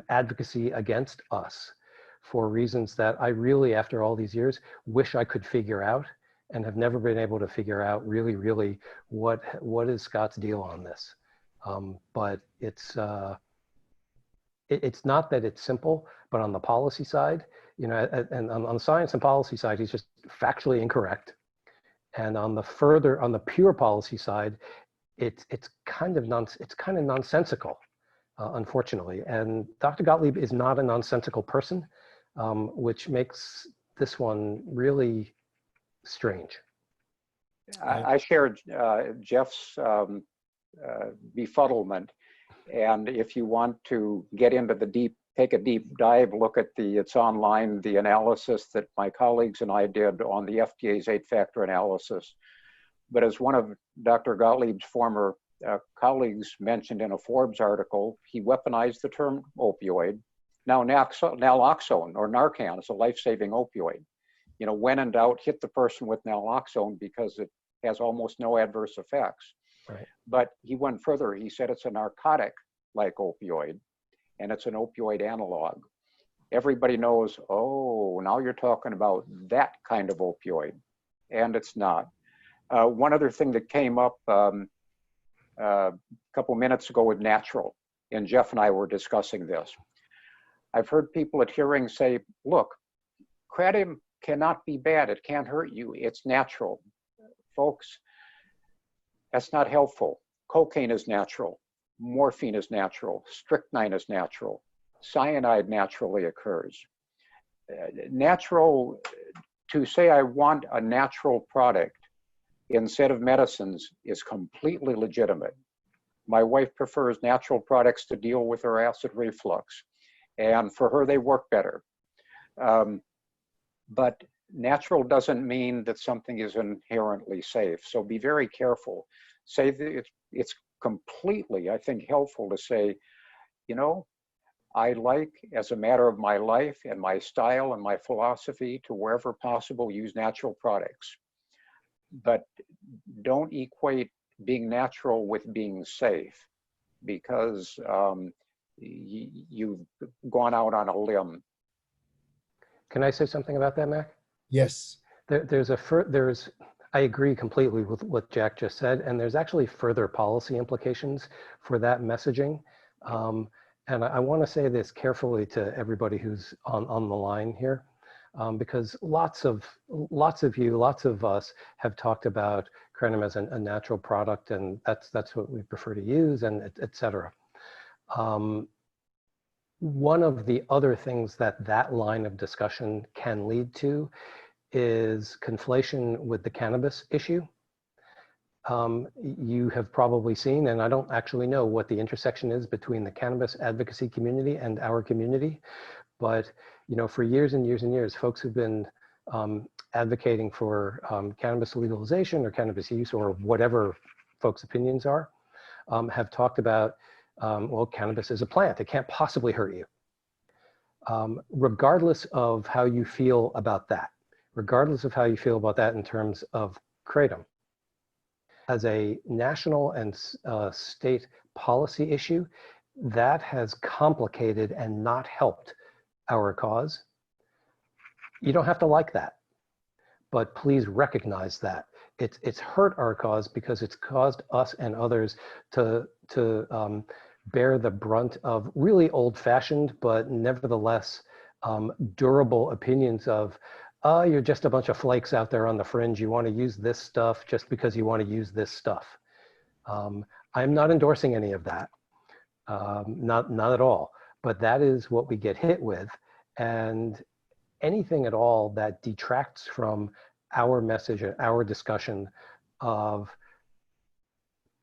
advocacy against us for reasons that I really, after all these years, wish I could figure out, and have never been able to figure out really what is Scott's deal on this. But it's not that it's simple, but on the policy side, you know, and on the science and policy side, he's just factually incorrect. And on the pure policy side, it's kind of nonsensical, unfortunately. And Dr. Gottlieb is not a nonsensical person, which makes this one really strange. I shared Jeff's befuddlement. And if you want to get into take a deep dive, look at it's online, the analysis that my colleagues and I did on the FDA's 8-factor analysis. But as one of Dr. Gottlieb's former colleagues mentioned in a Forbes article, he weaponized the term opioid. Now naloxone or Narcan is a life-saving opioid. You know, when in doubt, hit the person with naloxone because it has almost no adverse effects. Right. But he went further. He said it's a narcotic like opioid, and it's an opioid analog. Everybody knows, oh, now you're talking about that kind of opioid, and it's not. One other thing that came up a couple minutes ago with natural, and Jeff and I were discussing this. I've heard people at hearings say, look, Kratom cannot be bad. It can't hurt you. It's natural. Folks, that's not helpful. Cocaine is natural. Morphine is natural. Strychnine is natural. Cyanide naturally occurs. To say I want a natural product instead of medicines is completely legitimate. My wife prefers natural products to deal with her acid reflux, and for her they work better. But natural doesn't mean that something is inherently safe. So be very careful. Say that it's completely, I think, helpful to say, you know, I like, as a matter of my life and my style and my philosophy, to wherever possible use natural products. But don't equate being natural with being safe, because you've gone out on a limb. Can I say something about that, Mac? Yes. I agree completely with what Jack just said, and there's actually further policy implications for that messaging. And I want to say this carefully to everybody who's on the line here, because lots of us have talked about Kratom as a natural product, and that's what we prefer to use, and et cetera. One of the other things that line of discussion can lead to is conflation with the cannabis issue. You have probably seen, and I don't actually know what the intersection is between the cannabis advocacy community and our community, but for years and years and years, folks have been advocating for cannabis legalization or cannabis use or whatever folks' opinions are, have talked about, well, cannabis is a plant. It can't possibly hurt you. Regardless of how you feel about that, in terms of Kratom, as a national and state policy issue, that has complicated and not helped our cause. You don't have to like that, but please recognize that. It's hurt our cause because it's caused us and others to bear the brunt of really old-fashioned, but nevertheless durable opinions of, oh, you're just a bunch of flakes out there on the fringe. You want to use this stuff just because you want to use this stuff. I'm not endorsing any of that, not at all. But that is what we get hit with, and anything at all that detracts from our message and our discussion of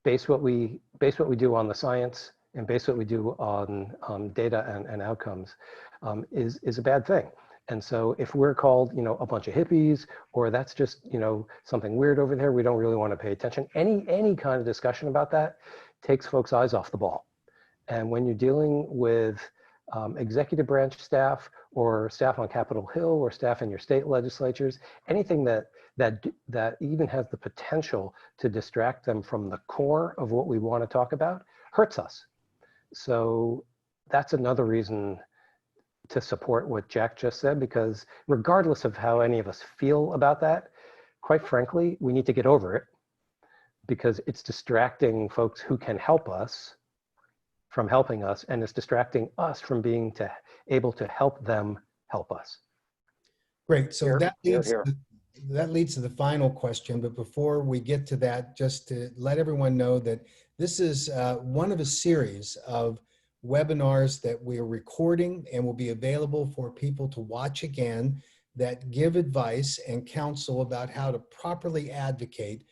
base what we do on the science and base what we do on data and outcomes is a bad thing. And so if we're called, a bunch of hippies, or that's just, something weird over there, we don't really want to pay attention. Any kind of discussion about that takes folks' eyes off the ball. And when you're dealing with executive branch staff or staff on Capitol Hill or staff in your state legislatures, anything that even has the potential to distract them from the core of what we want to talk about hurts us. So that's another reason to support what Jack just said, because regardless of how any of us feel about that, quite frankly, we need to get over it, because it's distracting folks who can help us from helping us, and it's distracting us from being able to help them help us. Great. So Here, that leads to the final question. But before we get to that, just to let everyone know that this is one of a series of webinars that we're recording and will be available for people to watch again, that give advice and counsel about how to properly advocate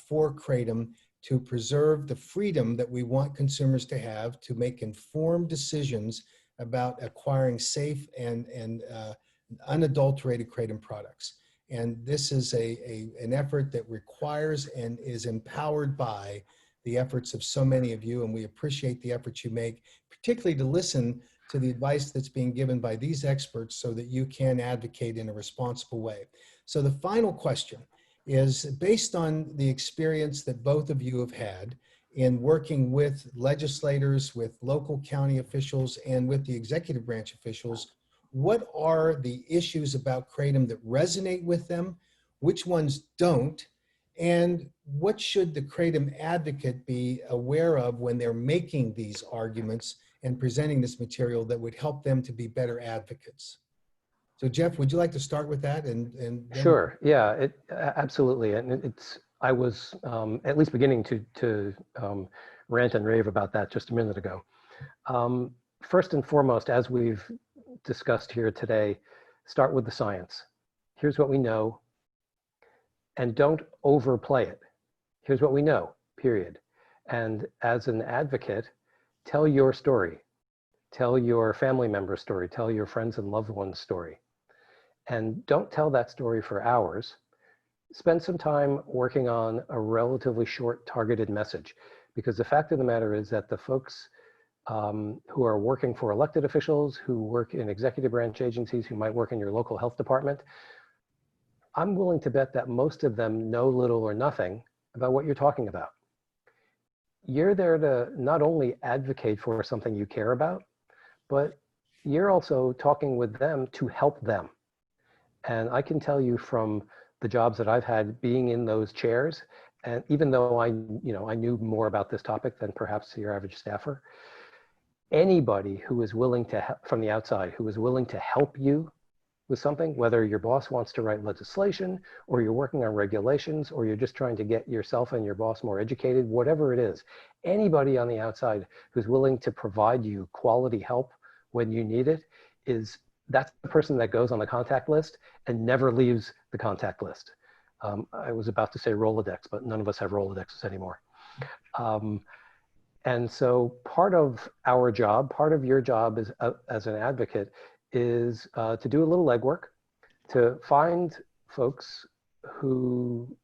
for Kratom to preserve the freedom that we want consumers to have to make informed decisions about acquiring safe and unadulterated Kratom products. And this is an effort that requires and is empowered by the efforts of so many of you, and we appreciate the efforts you make, particularly to listen to the advice that's being given by these experts so that you can advocate in a responsible way. So the final question is, based on the experience that both of you have had in working with legislators, with local county officials, and with the executive branch officials, what are the issues about Kratom that resonate with them? Which ones don't? And what should the Kratom advocate be aware of when they're making these arguments and presenting this material that would help them to be better advocates? So Jeff, would you like to start with that? Sure, yeah, absolutely. And I was at least beginning to rant and rave about that just a minute ago. First and foremost, as we've discussed here today, start with the science. Here's what we know, and don't overplay it. Here's what we know, period. And as an advocate, tell your story. Tell your family member's story. Tell your friends and loved ones' story. And don't tell that story for hours. Spend some time working on a relatively short targeted message, because the fact of the matter is that the folks who are working for elected officials, who work in executive branch agencies, who might work in your local health department, I'm willing to bet that most of them know little or nothing about what you're talking about. you're there to not only advocate for something you care about, but you're also talking with them to help them. And I can tell you from the jobs that I've had being in those chairs, and even though I knew more about this topic than perhaps your average staffer, anybody who is willing to help from the outside, who is willing to help you with something, whether your boss wants to write legislation or you're working on regulations or you're just trying to get yourself and your boss more educated, whatever it is, anybody on the outside who's willing to provide you quality help when you need it that's the person that goes on the contact list and never leaves the contact list. I was about to say Rolodex, but none of us have Rolodexes anymore. And so part of our job, part of your job as an advocate is to do a little legwork, to find folks who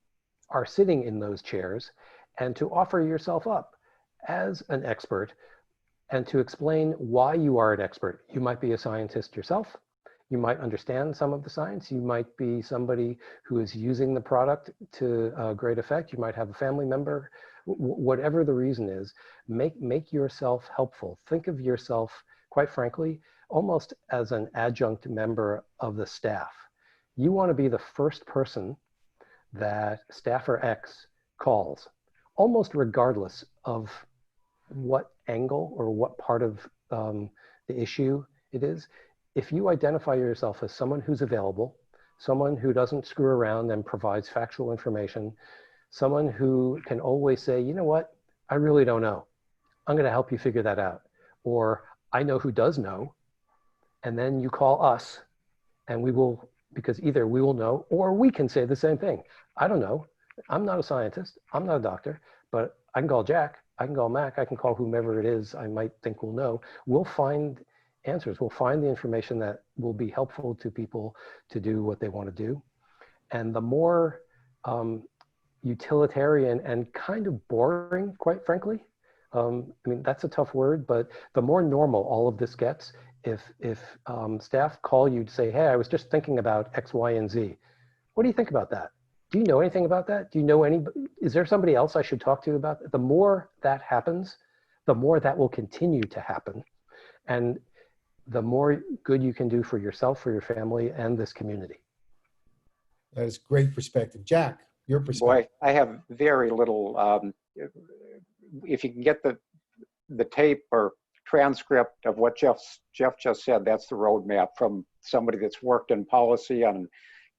are sitting in those chairs and to offer yourself up as an expert and to explain why you are an expert. You might be a scientist yourself. You might understand some of the science. You might be somebody who is using the product to great effect. You might have a family member. Whatever the reason is, make yourself helpful. Think of yourself, quite frankly, almost as an adjunct member of the staff. You want to be the first person that staffer X calls, almost regardless of what angle or what part of the issue it is. If you identify yourself as someone who's available, someone who doesn't screw around and provides factual information, someone who can always say, you know what, I really don't know. I'm going to help you figure that out. Or I know who does know. And then you call us and we will, because either we will know or we can say the same thing. I don't know. I'm not a scientist. I'm not a doctor, but I can call Jack. I can call Mac. I can call whomever it is I might think will know. We'll find answers. We'll find the information that will be helpful to people to do what they want to do. And the more utilitarian and kind of boring, quite frankly, I mean, that's a tough word, but the more normal all of this gets, if staff call you to say, hey, I was just thinking about X, Y, and Z. What do you think about that? Do you know anything about that? Do you know is there somebody else I should talk to about that? The more that happens, the more that will continue to happen. And the more good you can do for yourself, for your family, and this community. That is great perspective. Jack, your perspective. Boy, I have very little, if you can get the tape or transcript of what Jeff just said, that's the roadmap from somebody that's worked in policy on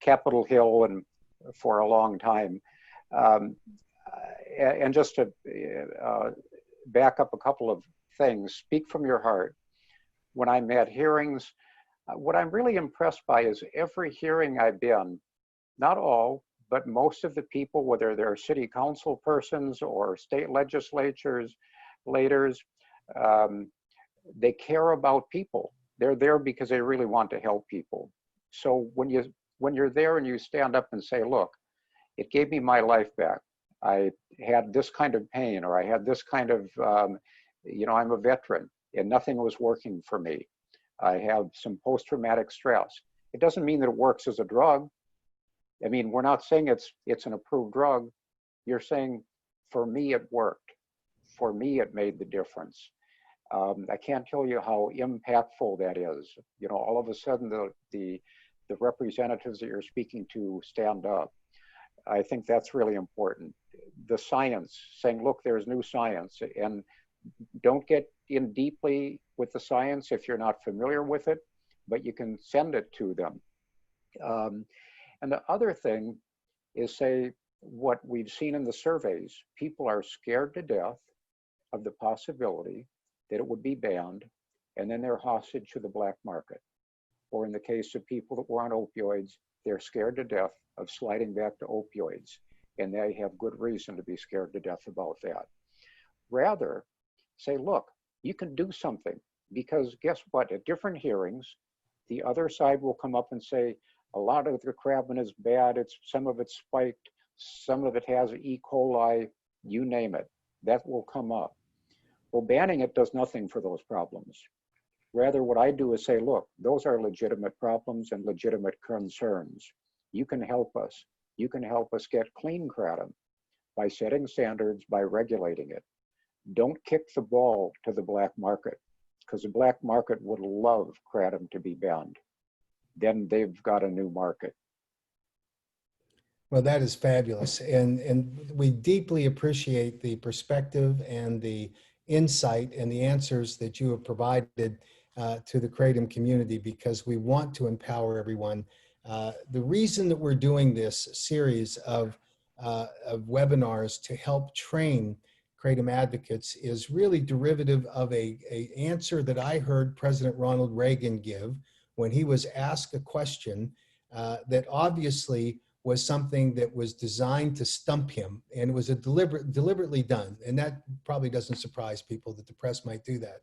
Capitol Hill and for a long time. And just to back up a couple of things, speak from your heart. When I'm at hearings, what I'm really impressed by is every hearing I've been, not all, but most of the people, whether they're city council persons or state legislatures, leaders, they care about people. They're there because they really want to help people. So when you're there and you stand up and say, look, it gave me my life back. I had this kind of pain, or I had this kind of, I'm a veteran and nothing was working for me. I have some post-traumatic stress. It doesn't mean that it works as a drug. I mean, we're not saying it's an approved drug. You're saying, for me, it worked. For me, it made the difference. I can't tell you how impactful that is. You know, all of a sudden, the representatives that you're speaking to stand up. I think that's really important. The science, saying, look, there's new science, and don't get in deeply with the science if you're not familiar with it, but you can send it to them. And the other thing is, say, what we've seen in the surveys, people are scared to death of the possibility that it would be banned, and then they're hostage to the black market. Or in the case of people that were on opioids, they're scared to death of sliding back to opioids, and they have good reason to be scared to death about that. Rather, say, look, you can do something, because guess what? At different hearings, the other side will come up and say, a lot of the Kratom is bad, some of it's spiked, some of it has E. coli, you name it. That will come up. Well, banning it does nothing for those problems. Rather, what I do is say, look, those are legitimate problems and legitimate concerns. You can help us. You can help us get clean Kratom by setting standards, by regulating it. Don't kick the ball to the black market, because the black market would love Kratom to be banned. Then they've got a new market. Well, that is fabulous. And we deeply appreciate the perspective and the insight and the answers that you have provided to the Kratom community, because we want to empower everyone. The reason that we're doing this series of webinars to help train Kratom advocates is really derivative of a answer that I heard President Ronald Reagan give when he was asked a question that obviously was something that was designed to stump him, and it was deliberately done. And that probably doesn't surprise people that the press might do that.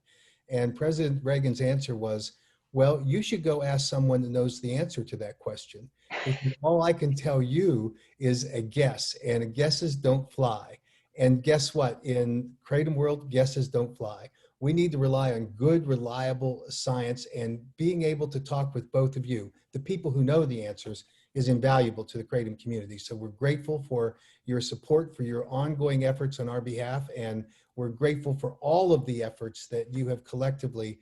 And President Reagan's answer was, well, you should go ask someone that knows the answer to that question. All I can tell you is a guess, and guesses don't fly. And guess what? In Kratom world, guesses don't fly. We need to rely on good, reliable science, and being able to talk with both of you, the people who know the answers, is invaluable to the Kratom community. So we're grateful for your support, for your ongoing efforts on our behalf, and we're grateful for all of the efforts that you have collectively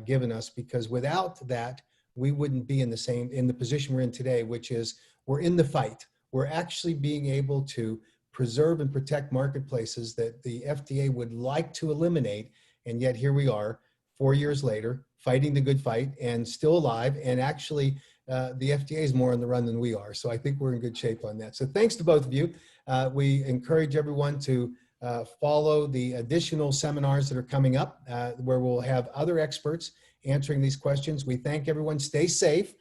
given us, because without that, we wouldn't be in the position we're in today, which is we're in the fight. We're actually being able to preserve and protect marketplaces that the FDA would like to eliminate, and yet here we are 4 years later, fighting the good fight and still alive, and actually the FDA is more on the run than we are. So I think we're in good shape on that. So thanks to both of you. We encourage everyone to follow the additional seminars that are coming up where we'll have other experts answering these questions. We thank everyone. Stay safe.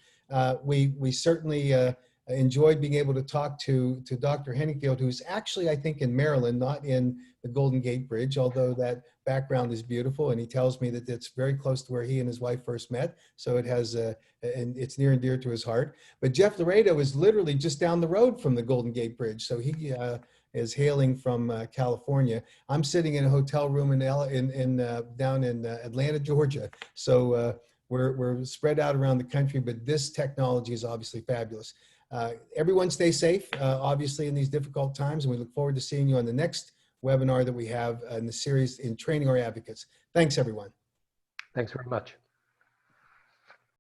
We certainly enjoyed being able to talk to Dr. Hennigild, who's actually, I think, in Maryland, not in the Golden Gate Bridge, although that background is beautiful. And he tells me that it's very close to where he and his wife first met. So it has, and it's near and dear to his heart. But Jeff Laredo is literally just down the road from the Golden Gate Bridge. So he is hailing from California. I'm sitting in a hotel room down in Atlanta, Georgia. So we're spread out around the country, but this technology is obviously fabulous. Everyone stay safe, obviously, in these difficult times, and we look forward to seeing you on the next webinar that we have in the series in Training Our Advocates. Thanks, everyone. Thanks very much.